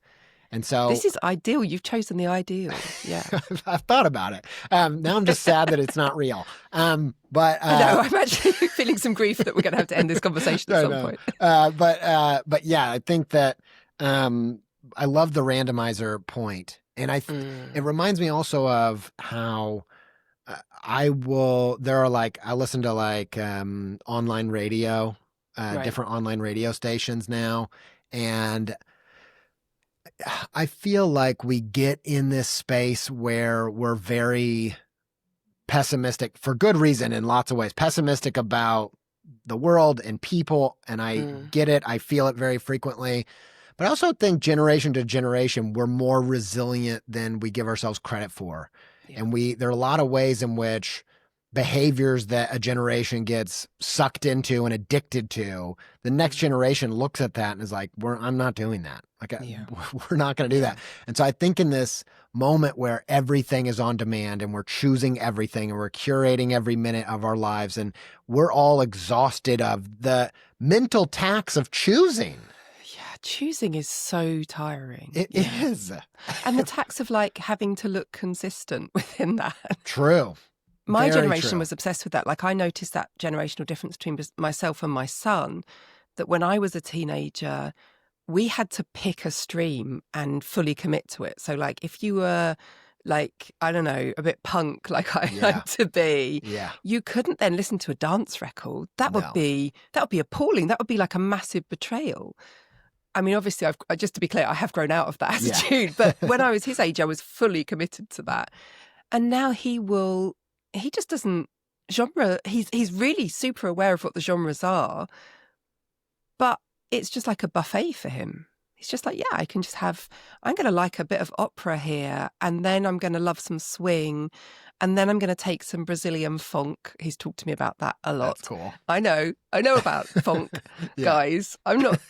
And so this is ideal. You've chosen the ideal. Yeah. I've thought about it. Now I'm just sad that it's not real. But I'm actually feeling some grief that we're going to have to end this conversation at some point. But yeah, I think that I love the randomizer point. And it reminds me also of how I listen to online radio, different online radio stations now. And I feel like we get in this space where we're very pessimistic, for good reason in lots of ways, pessimistic about the world and people. And I get it. I feel it very frequently. But But I also think generation to generation, we're more resilient than we give ourselves credit for. Yeah. And there are a lot of ways in which behaviors that a generation gets sucked into and addicted to, the next generation looks at that and is like, I'm not doing that. Like, we're not going to do that. And so I think in this moment where everything is on demand and we're choosing everything and we're curating every minute of our lives and we're all exhausted of the mental tax of choosing. Yeah, choosing is so tiring. It is. And the tax of like having to look consistent within that. True. My Very generation true. was obsessed with that. Like I noticed that generational difference between myself and my son, that when I was a teenager, we had to pick a stream and fully commit to it. So like if you were like, I don't know, a bit punk like I like to be, you couldn't then listen to a dance record. That would be appalling. That would be like a massive betrayal. I mean, obviously, just to be clear, I have grown out of that attitude. But when I was his age, I was fully committed to that. And now he just doesn't genre. He's really super aware of what the genres are, but it's just like a buffet for him. He's just like, I'm going to like a bit of opera here, and then I'm going to love some swing, and then I'm going to take some Brazilian funk. He's talked to me about that a lot. That's cool. I know about funk, guys. I'm not,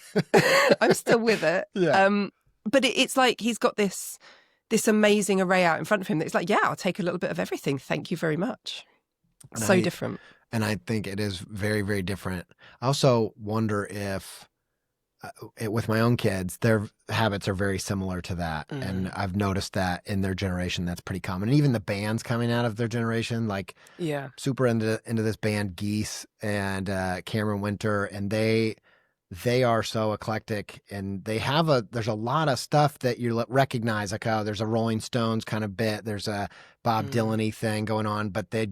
I'm still with it. Yeah. But it's like he's got this amazing array out in front of him that it's like, I'll take a little bit of everything. Thank you very much. So different. And I think it is very, very different. I also wonder if with my own kids, their habits are very similar to that. And I've noticed that in their generation, that's pretty common. And even the bands coming out of their generation, like super into this band Geese and Cameron Winter, and they are so eclectic, and there's a lot of stuff that you recognize, like, oh, there's a Rolling Stones kind of bit, there's a Bob Dylan-y thing going on, but they're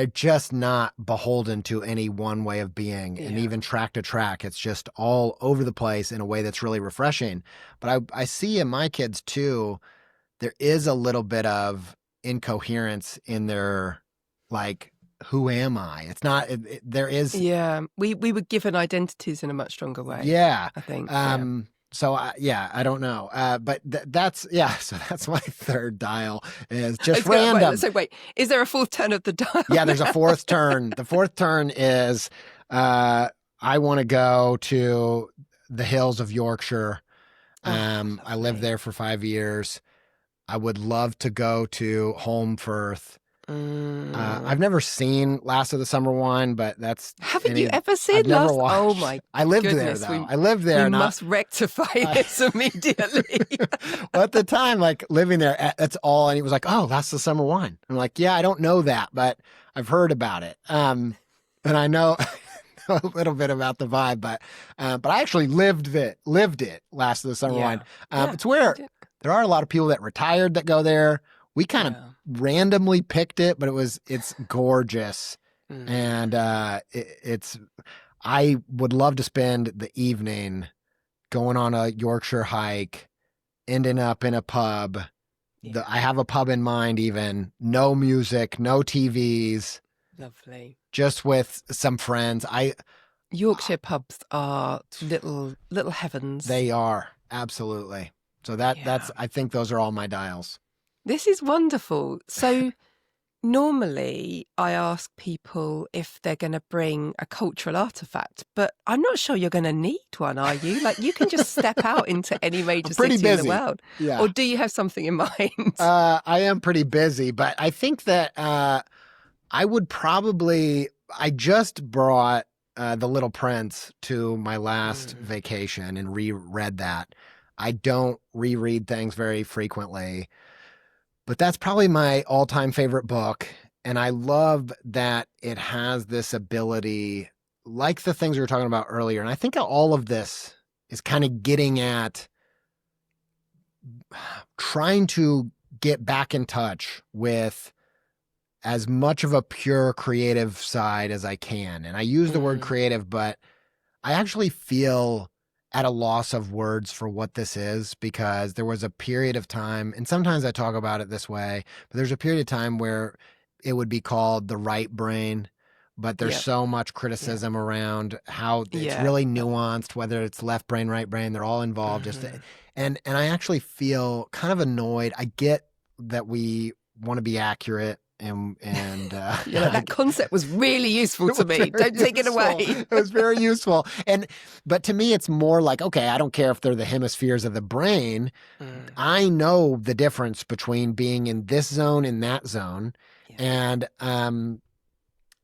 just not beholden to any one way of being. And even track to track, it's just all over the place in a way that's really refreshing. But I see in my kids too, there is a little bit of incoherence in their, like, who am I? It's not, there is. Yeah. We were given identities in a much stronger way. Yeah. I think. So, I don't know. But so that's my third dial is just random. Wait, is there a fourth turn of the dial? Yeah, there's a fourth turn. The fourth turn is, I want to go to the hills of Yorkshire. I lived there for 5 years. I would love to go to Holmfirth. I've never seen Last of the Summer Wine, but that's... Haven't you ever seen Last? Oh my I lived goodness, there, though. I lived there. We must rectify this immediately. Well, at the time, like, living there, that's all, and he was like, oh, Last of the Summer Wine. I'm like, yeah, I don't know that, but I've heard about it. And I know a little bit about the vibe, but I actually lived it, Last of the Summer Wine. It's where there are a lot of people that retired that go there. We kind of randomly picked it, but it's gorgeous. And I would love to spend the evening going on a Yorkshire hike, ending up in a pub. I have a pub in mind even. No music, no TVs. Lovely. Just with some friends. Yorkshire pubs are little heavens. They are, absolutely. So that's, I think those are all my dials. This is wonderful. So normally I ask people if they're going to bring a cultural artifact, but I'm not sure you're going to need one, are you? Like, you can just step out into any major city in the world. Yeah. Or do you have something in mind? I am pretty busy, but I think that I would probably... I just brought The Little Prince to my last vacation and reread that. I don't reread things very frequently, but that's probably my all-time favorite book. And I love that it has this ability, like the things we were talking about earlier. And I think all of this is kind of getting at trying to get back in touch with as much of a pure creative side as I can. And I use the word creative, but I actually feel at a loss of words for what this is, because there was a period of time, and sometimes I talk about it this way, but there's a period of time where it would be called the right brain. but there's so much criticism around how it's really nuanced, whether it's left brain, right brain, they're all involved. And I actually feel kind of annoyed. I get that we want to be accurate and that concept was really useful to me. Don't take it away. It was very useful. But to me, it's more like, okay, I don't care if they're the hemispheres of the brain. I know the difference between being in this zone and that zone. And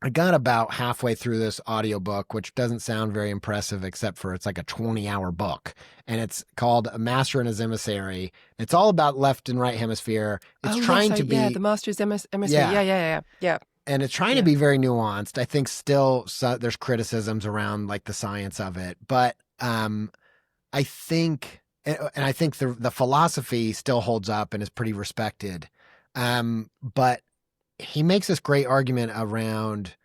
I got about halfway through this audiobook, which doesn't sound very impressive, except for it's like a 20-hour book. And it's called A Master and His Emissary. It's all about left and right hemisphere. It's trying to be... Yeah, The Master's Emissary. Yeah. And it's trying to be very nuanced. I think still there's criticisms around like the science of it. But I think... And I think the philosophy still holds up and is pretty respected. But he makes this great argument around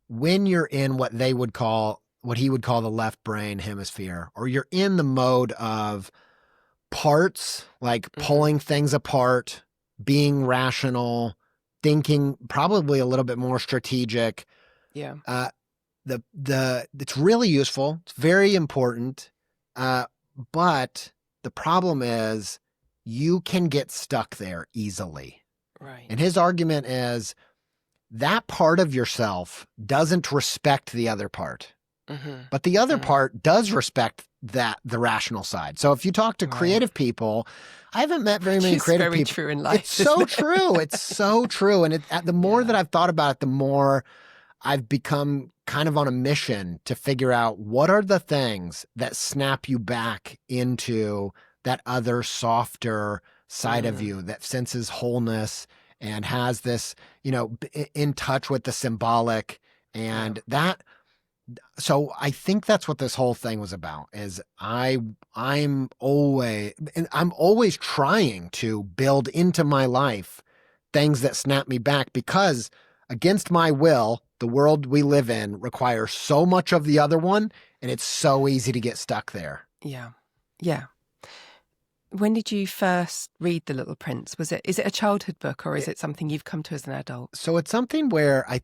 when you're in what he would call the left brain hemisphere, or you're in the mode of parts, like pulling things apart, being rational, thinking probably a little bit more strategic. Yeah. It's really useful. It's very important. But the problem is you can get stuck there easily. Right. And his argument is that part of yourself doesn't respect the other part. But the other part does respect the rational side. So if you talk to creative people, I haven't met very many creative people. It's very true in life. It's so true. It's so true. And the more that I've thought about it, the more I've become kind of on a mission to figure out what are the things that snap you back into that other softer side of you that senses wholeness and has this, in touch with the symbolic and that. So I think that's what this whole thing was about is I'm always trying to build into my life things that snap me back because against my will, the world we live in requires so much of the other one and it's so easy to get stuck there. Yeah. Yeah. When did you first read The Little Prince? Is it a childhood book or is it something you've come to as an adult? So it's something where I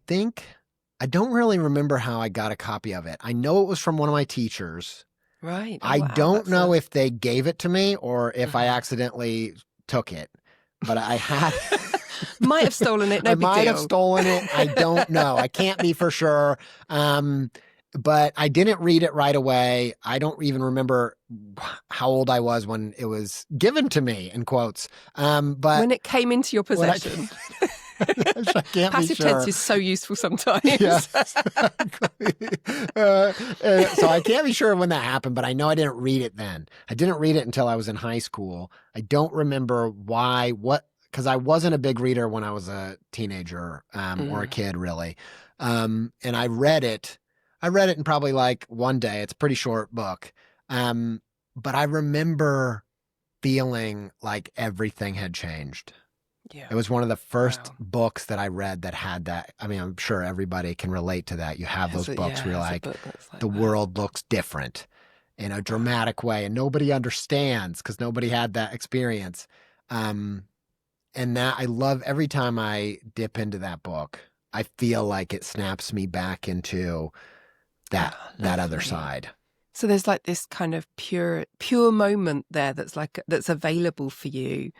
don't really remember how I got a copy of it. I know it was from one of my teachers. Right. I don't know if they gave it to me or if I accidentally took it, but I had... Might have stolen it. No big deal. I might have stolen it. I don't know. I can't be for sure. But I didn't read it right away. I don't even remember how old I was when it was given to me, in quotes. But when it came into your possession. I can't Passive be sure. tense is so useful sometimes. Yes. So I can't be sure when that happened, but I know I didn't read it then. I didn't read it until I was in high school. I don't remember because I wasn't a big reader when I was a teenager or a kid, really. And I read it in probably like one day. It's a pretty short book. But I remember feeling like everything had changed. Yeah. It was one of the first books that I read that had that. I mean, I'm sure everybody can relate to that. You have those books where you're like the world looks different in a dramatic way and nobody understands because nobody had that experience. And that I love every time I dip into that book, I feel like it snaps me back into that other side. So there's like this kind of pure moment there that's available for you.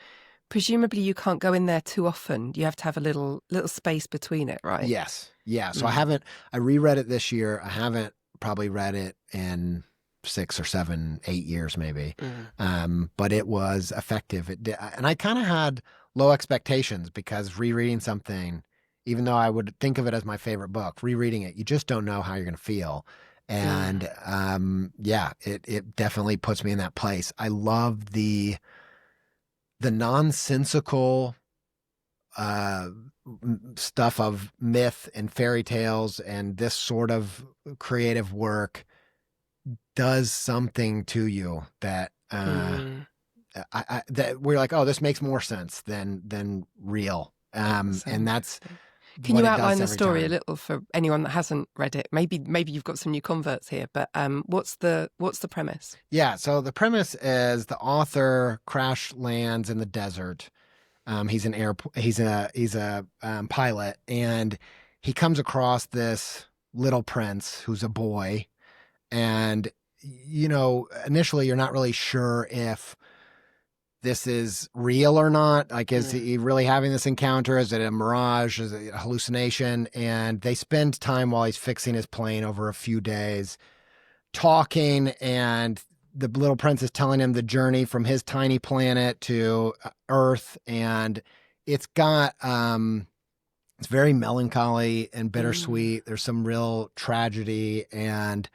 Presumably you can't go in there too often. You have to have a little space between it, right? Yes. Yeah. So I reread it this year. I haven't probably read it in 6 or 7, 8 years maybe. But it was effective. And I kind of had low expectations because rereading something, even though I would think of it as my favorite book, rereading it, you just don't know how you're going to feel. And it definitely puts me in that place. I love the nonsensical stuff of myth and fairy tales, and this sort of creative work does something to you that that we're like, oh, this makes more sense than real. And that's. Can you outline the story a little for anyone that hasn't read it? Maybe you've got some new converts here, but what's the premise? Yeah, so the premise is the author crash lands in the desert. He's a pilot, and he comes across this little prince who's a boy. And, initially you're not really sure if this is real or not. Like, is he really having this encounter? Is it a mirage? Is it a hallucination? And they spend time while he's fixing his plane over a few days talking, and the little prince is telling him the journey from his tiny planet to Earth. And it's got, it's very melancholy and bittersweet. There's some real tragedy, and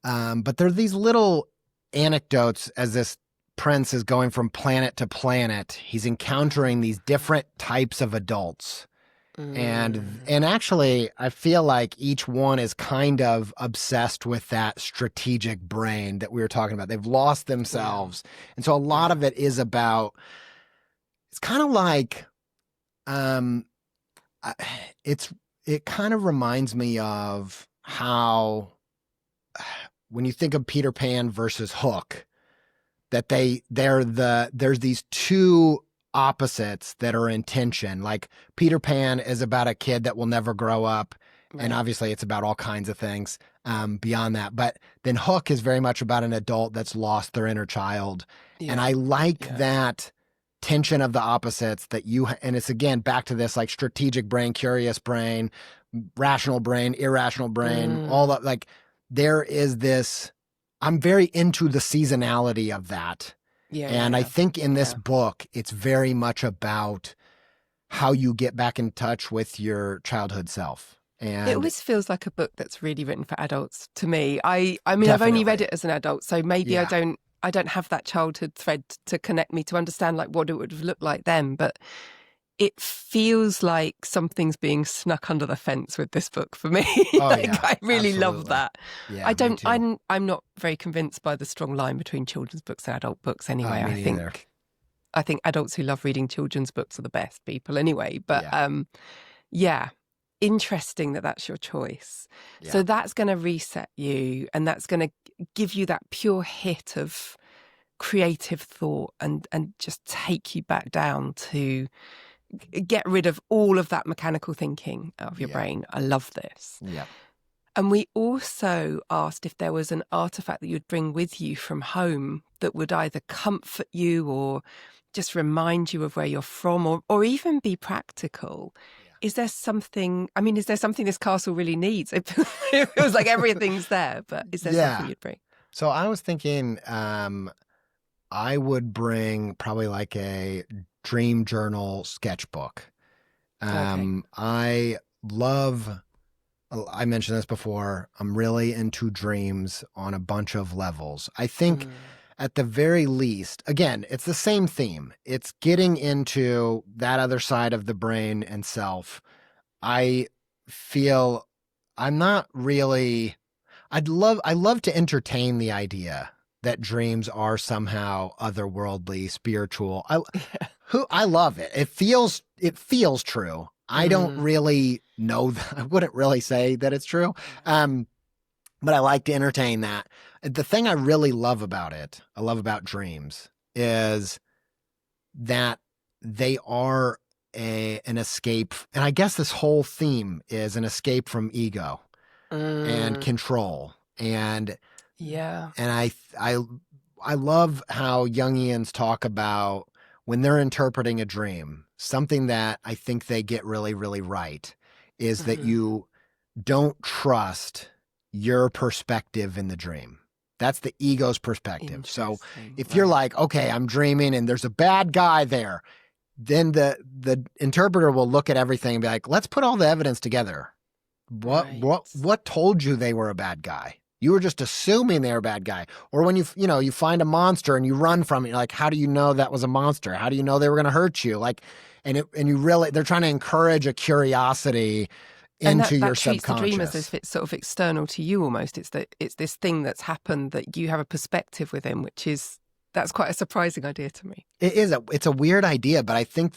but there are these little anecdotes as this prince is going from planet to planet. He's encountering these different types of adults. And actually, I feel like each one is kind of obsessed with that strategic brain that we were talking about. They've lost themselves. And so a lot of it is about, it's kind of like, it kind of reminds me of how, when you think of Peter Pan versus Hook, that there's these two opposites that are in tension. Like, Peter Pan is about a kid that will never grow up. Right. And obviously it's about all kinds of things beyond that. But then Hook is very much about an adult that's lost their inner child. Yeah. And I like that tension of the opposites that and it's again, back to this like strategic brain, curious brain, rational brain, irrational brain, all that. Like, there is this, I'm very into the seasonality of that. I think in this book, it's very much about how you get back in touch with your childhood self. And it always feels like a book that's really written for adults to me. I mean, I've only read it as an adult, so maybe I don't have that childhood thread to connect me to understand like what it would have looked like then. But it feels like something's being snuck under the fence with this book for me. I really love that. Yeah, I'm not very convinced by the strong line between children's books and adult books anyway. I think adults who love reading children's books are the best people anyway. But interesting that that's your choice. Yeah. So that's going to reset you, and that's going to give you that pure hit of creative thought and just take you back down to get rid of all of that mechanical thinking out of your brain. I love this. Yeah. And we also asked if there was an artifact that you'd bring with you from home that would either comfort you or just remind you of where you're from, or even be practical. Yeah. Is there something this castle really needs? It feels like everything's there, but is there something you'd bring? So I was thinking I would bring probably like a dream journal sketchbook. I mentioned this before, I'm really into dreams on a bunch of levels. I think at the very least, again, it's the same theme. It's getting into that other side of the brain and self. I feel I'm not really, I love to entertain the idea that dreams are somehow otherworldly, spiritual. I love it. It feels true. I don't really know that. I wouldn't really say that it's true. But I like to entertain that. The thing I really love about dreams is that they are an escape. And I guess this whole theme is an escape from ego and control. And I love how Jungians talk about when they're interpreting a dream, something that I think they get really, really right is that you don't trust your perspective in the dream. That's the ego's perspective. So if you're like, okay, I'm dreaming and there's a bad guy there, then the interpreter will look at everything and be like, let's put all the evidence together. What told you they were a bad guy? You were just assuming they were a bad guy. Or when you find a monster and you run from it, you're like, how do you know that was a monster? How do you know they were going to hurt you? Like, they're trying to encourage a curiosity into your subconscious. Treats the dream as if it's sort of external to you almost. It's this thing that's happened that you have a perspective within, that's quite a surprising idea to me. It's a weird idea, but I think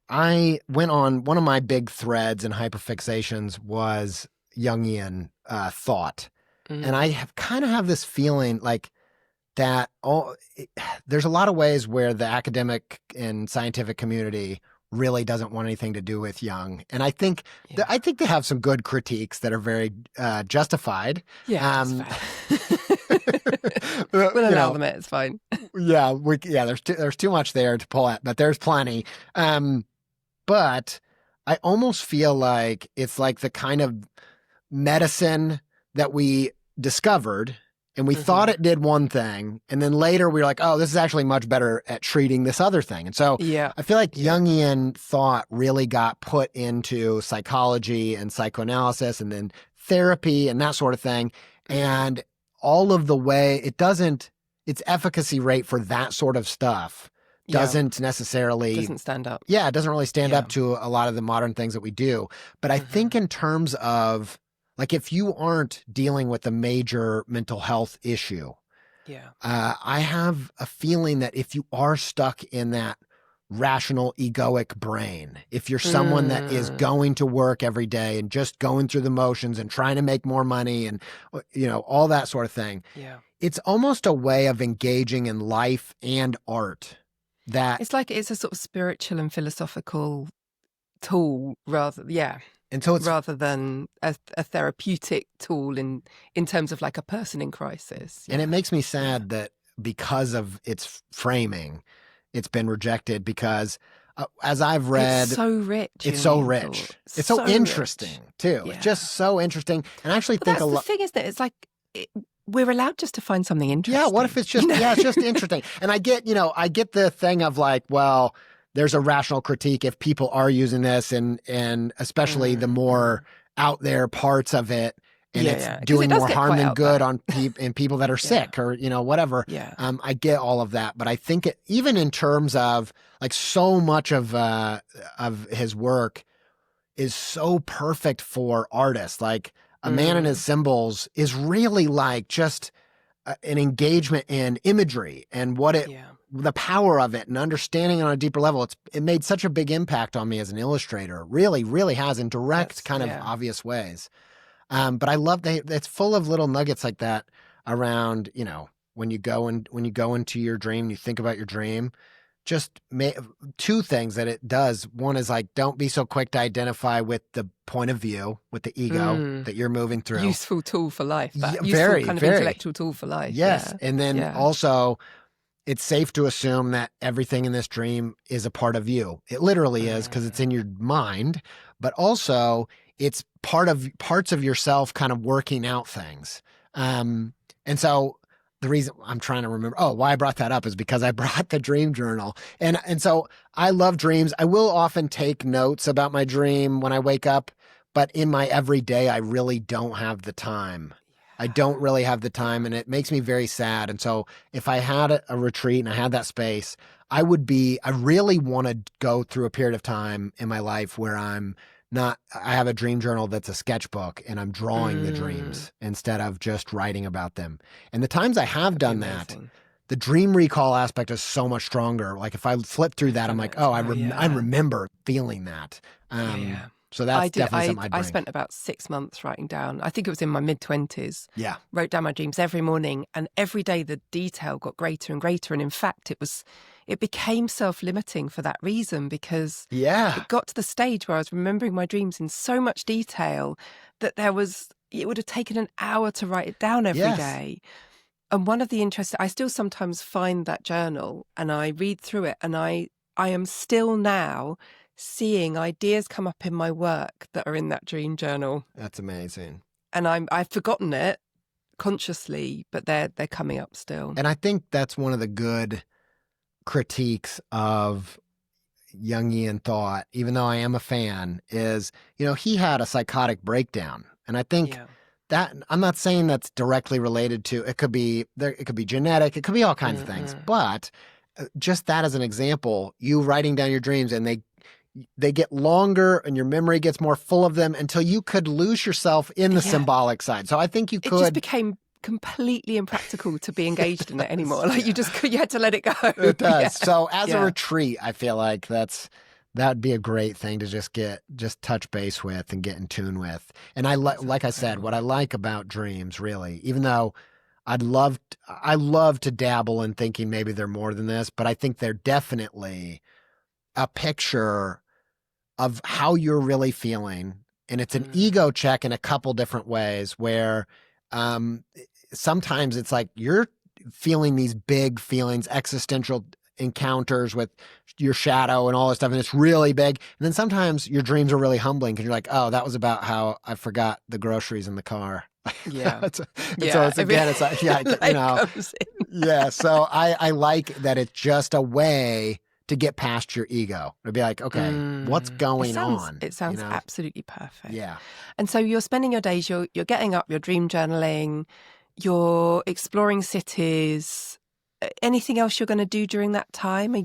I went on one of my big threads and hyperfixations was Jungian thought. And I kind of have this feeling like that there's a lot of ways where the academic and scientific community really doesn't want anything to do with Jung. And I think Yeah. I think they have some good critiques that are very justified. Yeah, that's fair. We'll allow them it. It's fine. There's too much there to pull at, but there's plenty. But I almost feel like it's like the kind of medicine that we discovered and we thought it did one thing, and then later we were like, oh, this is actually much better at treating this other thing. And so I feel like Jungian thought really got put into psychology and psychoanalysis and then therapy and that sort of thing. And all of the way, its efficacy rate for that sort of stuff doesn't necessarily... Doesn't stand up. Yeah, it doesn't really stand up to a lot of the modern things that we do. But I think in terms of, like, if you aren't dealing with a major mental health issue, I have a feeling that if you are stuck in that rational egoic brain, if you're someone that is going to work every day and just going through the motions and trying to make more money and, you know, all that sort of thing, it's almost a way of engaging in life and art. That it's like it's a sort of spiritual and philosophical tool rather than a therapeutic tool in terms of like a person in crisis. And it makes me sad that because of its framing, it's been rejected because as I've read, it's so rich. It's so rich. It's so interesting too. It's just so interesting. And I actually think the thing is that it's like we're allowed just to find something interesting. Yeah, what if it's just it's just interesting. And I get the thing of like, well, there's a rational critique if people are using this and especially the more out there parts of it and it's doing more harm than good on people that are sick or, you know, whatever. I get all of that. But I think even in terms of like so much of his work is so perfect for artists. Like A Man and His Symbols is really like just an engagement in imagery and what the power of it and understanding it on a deeper level. It made such a big impact on me as an illustrator. Really, really has in direct obvious ways. But I love it's full of little nuggets like that around, you know, when you go into your dream, you think about your dream. Just two things that it does. One is like, don't be so quick to identify with the point of view, with the ego that you're moving through. Useful tool for life. Useful very intellectual tool for life. Yes. And then also, it's safe to assume that everything in this dream is a part of you. It literally is because it's in your mind, but also it's parts of yourself kind of working out things. And so the reason I'm trying to remember, why I brought that up is because I brought the dream journal. And so I love dreams. I will often take notes about my dream when I wake up, but in my everyday, I really don't have the time. I don't really have the time, and it makes me very sad. And so if I had a retreat and I had that space, I really want to go through a period of time in my life where I have a dream journal that's a sketchbook and I'm drawing the dreams instead of just writing about them. And the times I have done that, the dream recall aspect is so much stronger. Like if I flip through that, I'm like, I remember feeling that. So that's definitely something I'd bring. I spent about 6 months writing down. I think it was in my mid-20s. Yeah. Wrote down my dreams every morning, and every day the detail got greater and greater. And in fact, it became self-limiting for that reason because it got to the stage where I was remembering my dreams in so much detail that it would have taken an hour to write it down every day. And one of the I still sometimes find that journal and I read through it, and I am still now seeing ideas come up in my work that are in that dream journal. That's amazing. And I've forgotten it consciously, but they're coming up still. And I think that's one of the good critiques of Jungian thought, even though I am a fan, is, you know, he had a psychotic breakdown. And I think that, I'm not saying that's directly related to, it could be genetic, it could be all kinds of things, but just that as an example, you writing down your dreams and they get longer and your memory gets more full of them until you could lose yourself in the symbolic side. So I think it just became completely impractical to be engaged in it anymore. Like you had to let it go. It does. So as a retreat, I feel like that'd be a great thing to just touch base with and get in tune with. And like I said, what I like about dreams really, even though I love to dabble in thinking maybe they're more than this, but I think they're definitely a picture of how you're really feeling. And it's an ego check in a couple different ways where sometimes it's like you're feeling these big feelings, existential encounters with your shadow and all this stuff, and it's really big. And then sometimes your dreams are really humbling because you're like, oh, that was about how I forgot the groceries in the car. Yeah. So it's again, it's like, yeah, you know, yeah. So I like that it's just a way to get past your ego. It'd be like, okay, what's going on? It sounds absolutely perfect. Yeah. And so you're spending your days, you're getting up, you're dream journaling, you're exploring cities. Anything else you're going to do during that time? Are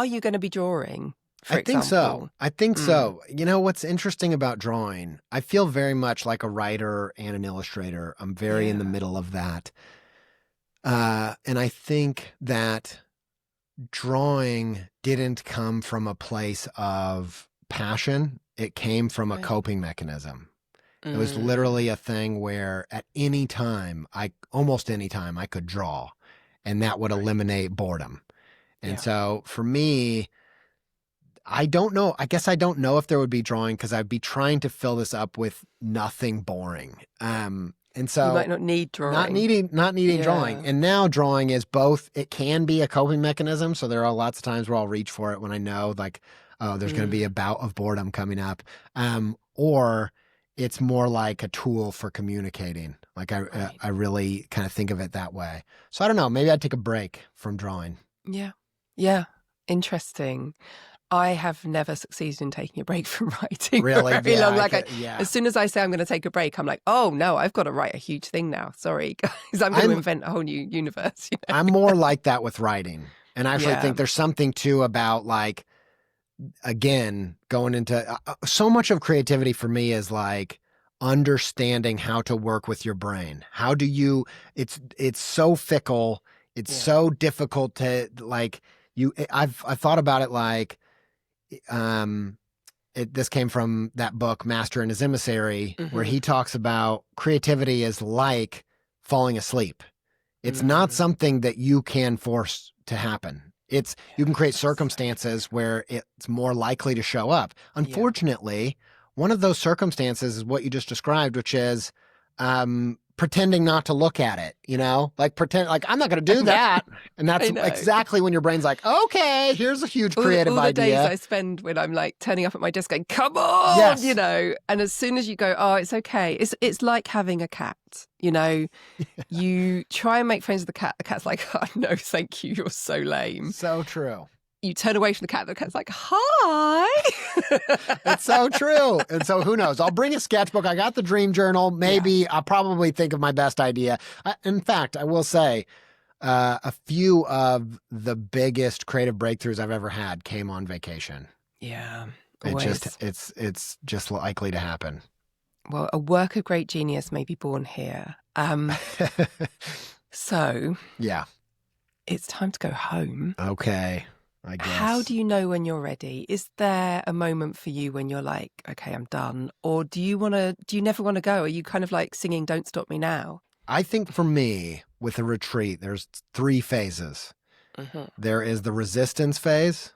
you going to be drawing, for example? I think so. You know, what's interesting about drawing, I feel very much like a writer and an illustrator. I'm very in the middle of that. And I think that drawing didn't come from a place of passion. It came from a coping mechanism. It was literally a thing where at almost any time I could draw, and that would eliminate boredom. And so for me, I don't know. I guess I don't know if there would be drawing because I'd be trying to fill this up with nothing boring. And so you might not need drawing. Not needing drawing. And now drawing is both, it can be a coping mechanism. So there are lots of times where I'll reach for it when I know like, oh, there's going to be a bout of boredom coming up. Or it's more like a tool for communicating. Like I really kind of think of it that way. So I don't know, maybe I'd take a break from drawing. Yeah. Yeah. Interesting. I have never succeeded in taking a break from writing really? for very long. As soon as I say I'm going to take a break, I'm like, oh no, I've got to write a huge thing now. Sorry, guys, I'm going to invent a whole new universe. You know? I'm more like that with writing. And I actually think there's something too about like, again, going into so much of creativity for me is like understanding how to work with your brain. How do you, it's so fickle. It's so difficult to like I've thought about it like, this came from that book, Master and His Emissary, where he talks about creativity is like falling asleep. It's not something that you can force to happen. You can create circumstances where it's more likely to show up. Unfortunately, one of those circumstances is what you just described, which is pretending not to look at it, you know, like pretend like I'm not going to do that. And that's exactly when your brain's like, okay, here's a huge creative all the idea. days I spend when I'm like turning up at my desk going, come on, you know, and as soon as you go, oh, it's okay. It's like having a cat, you know, you try and make friends with the cat. The cat's like, oh, no, thank you. You're so lame. So true. You turn away from the cat, the cat's like, hi. It's so true. And so who knows? I'll bring a sketchbook. I got the dream journal. Maybe I'll probably think of my best idea. In fact, I will say a few of the biggest creative breakthroughs I've ever had came on vacation. Yeah. It's just likely to happen. Well, a work of great genius may be born here. So yeah, it's time to go home. Okay. I guess. How do you know when you're ready? Is there a moment for you when you're like, okay, I'm done? Or do you never want to go? Are you kind of like singing Don't Stop Me Now? I think for me, with a retreat, there's 3 phases. There is the resistance phase.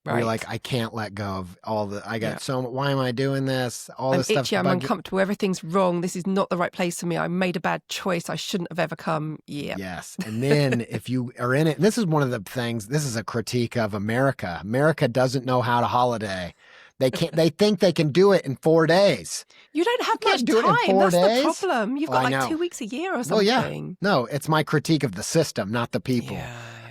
Right. Where you're like, I can't let go of all why am I doing this? All this stuff. I'm uncomfortable. Everything's wrong. This is not the right place for me. I made a bad choice. I shouldn't have ever come. Yeah. Yes. And then if you are in it, and this is one of the things, this is a critique of America. America doesn't know how to holiday. They think they can do it in 4 days. You don't have much do time. It in 4 That's days. The problem. You've got like 2 weeks a year or something. Well, yeah. No, it's my critique of the system, not the people.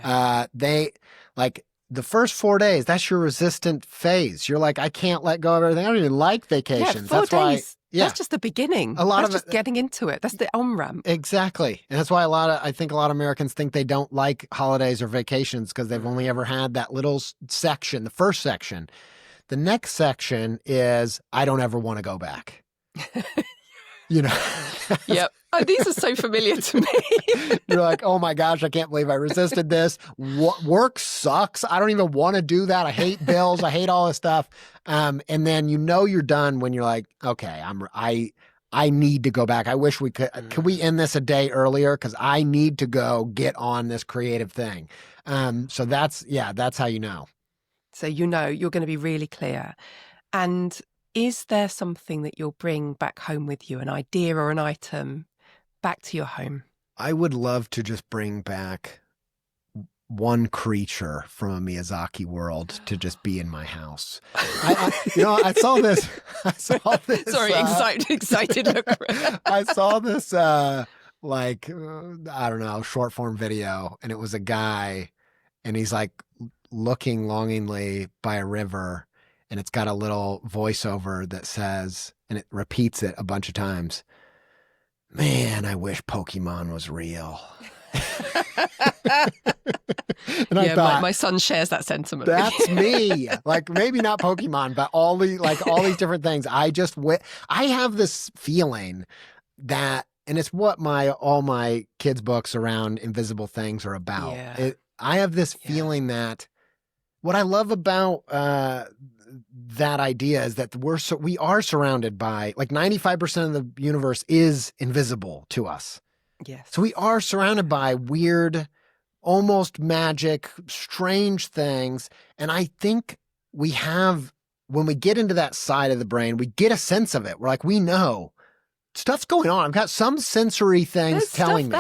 Yeah. They like, the first 4 days, that's your resistant phase. You're like, I can't let go of everything. I don't even like vacations. Yeah, 4 days. Yeah. That's just the beginning. That's just getting into it. That's the on-ramp. Exactly. And that's why I think a lot of Americans think they don't like holidays or vacations because they've only ever had that little section, the first section. The next section is, I don't ever want to go back. You know? Yep. Oh, these are so familiar to me. You're like, oh my gosh, I can't believe I resisted this. Work sucks. I don't even want to do that. I hate bills. I hate all this stuff. And then you're done when you're like, okay, I need to go back. I wish we could we end this a day earlier? Because I need to go get on this creative thing. So that's how you know. So you're going to be really clear. And is there something that you'll bring back home with you, an idea or an item back to your home? I would love to just bring back one creature from a Miyazake world to just be in my house. I saw this. Sorry, excited look. I saw this, I don't know, short form video, and it was a guy, and he's like looking longingly by a river, and it's got a little voiceover that says, and it repeats it a bunch of times, "Man, I wish Pokemon was real." And I thought, my son shares that sentiment. That's me. Like, maybe not Pokemon, but all these different things. I have this feeling that, and it's what all my kids' books around invisible things are about. Yeah. I have this feeling that what I love about that idea is that we are surrounded by, like, 95% of the universe is invisible to us. Yes. So we are surrounded by weird, almost magic, strange things. And I think when we get into that side of the brain, we get a sense of it. We're like, we know stuff's going on. I've got some sensory things telling me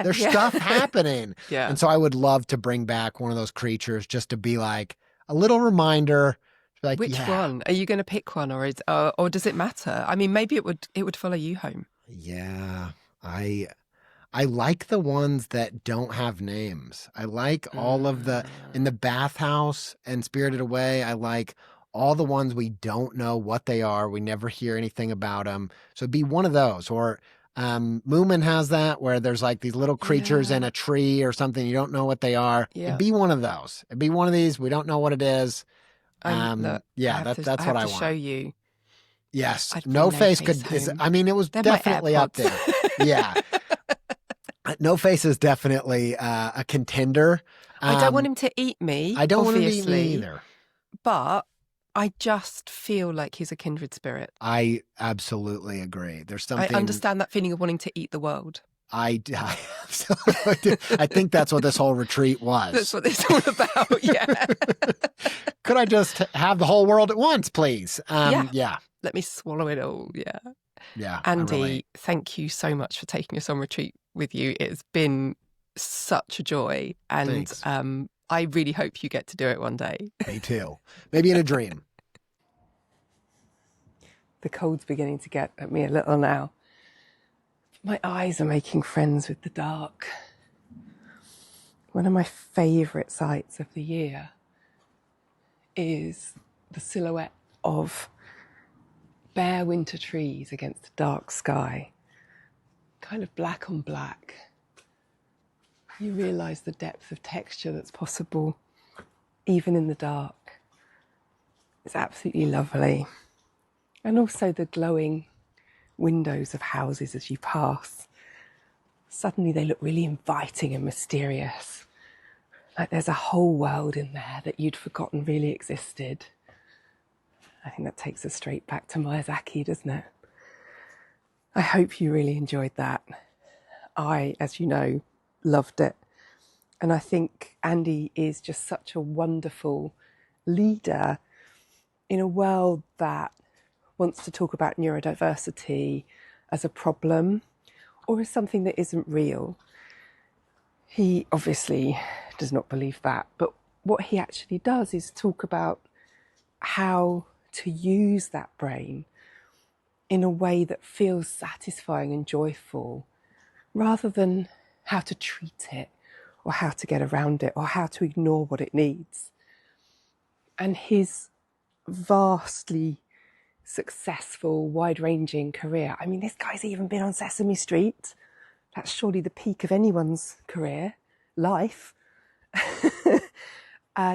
there's stuff happening. Yeah. And so I would love to bring back one of those creatures just to be like a little reminder. Like, which one? Are you going to pick one, or does it matter? I mean, maybe it would follow you home. Yeah. I like the ones that don't have names. I like all of in the bathhouse and Spirited Away. I like all the ones we don't know what they are. We never hear anything about them. So it'd be one of those. Or Moomin has that, where there's like these little creatures in a tree or something. You don't know what they are. Yeah. It'd be one of those. It'd be one of these. We don't know what it is. That's what I want. Show you. Yes. No Face it was definitely up there. Yeah. No Face is definitely a contender. I don't want him to eat me. I don't want him to eat me either. But I just feel like he's a kindred spirit. I absolutely agree. There's something. I understand that feeling of wanting to eat the world. I absolutely. I think that's what this whole retreat was. That's what it's all about. Yeah. Could I just have the whole world at once, please? Yeah. Let me swallow it all. Yeah. Yeah. Andy, thank you so much for taking us on retreat with you. It's been such a joy. And Thanks. I really hope you get to do it one day. Me too. Maybe in a dream. The cold's beginning to get at me a little now. My eyes are making friends with the dark. One of my favourite sights of the year is the silhouette of bare winter trees against a dark sky. Kind of black on black. You realise the depth of texture that's possible, even in the dark. It's absolutely lovely. And also the glowing windows of houses as you pass. Suddenly they look really inviting and mysterious. Like there's a whole world in there that you'd forgotten really existed. I think that takes us straight back to Miyazake, doesn't it? I hope you really enjoyed that. I, as you know, loved it. And I think Andy is just such a wonderful leader in a world that wants to talk about neurodiversity as a problem or as something that isn't real. He obviously does not believe that, but what he actually does is talk about how to use that brain in a way that feels satisfying and joyful, rather than how to treat it or how to get around it or how to ignore what it needs. And his vastly successful, wide-ranging career. I mean, this guy's even been on Sesame Street. That's surely the peak of anyone's career, life.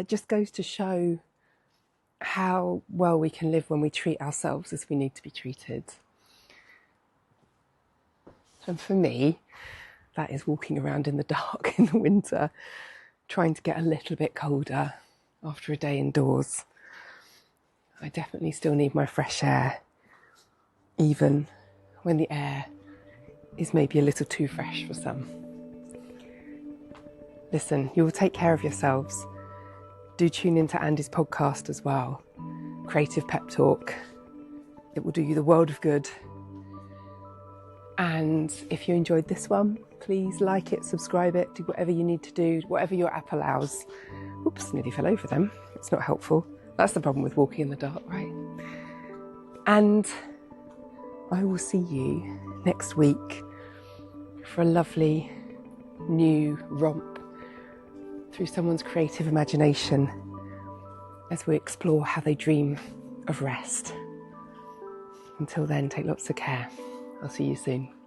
Just goes to show how well we can live when we treat ourselves as we need to be treated. And for me, that is walking around in the dark in the winter, trying to get a little bit colder after a day indoors. I definitely still need my fresh air, even when the air is maybe a little too fresh for some. Listen, you will take care of yourselves. do tune into Andy's podcast as well, Creative Pep Talk. It will do you the world of good. And if you enjoyed this one, please like it, subscribe it, do whatever you need to do, whatever your app allows. Oops, nearly fell over them. It's not helpful. That's the problem with walking in the dark, right? And I will see you next week for a lovely new romp through someone's creative imagination as we explore how they dream of rest. Until then, take lots of care. I'll see you soon.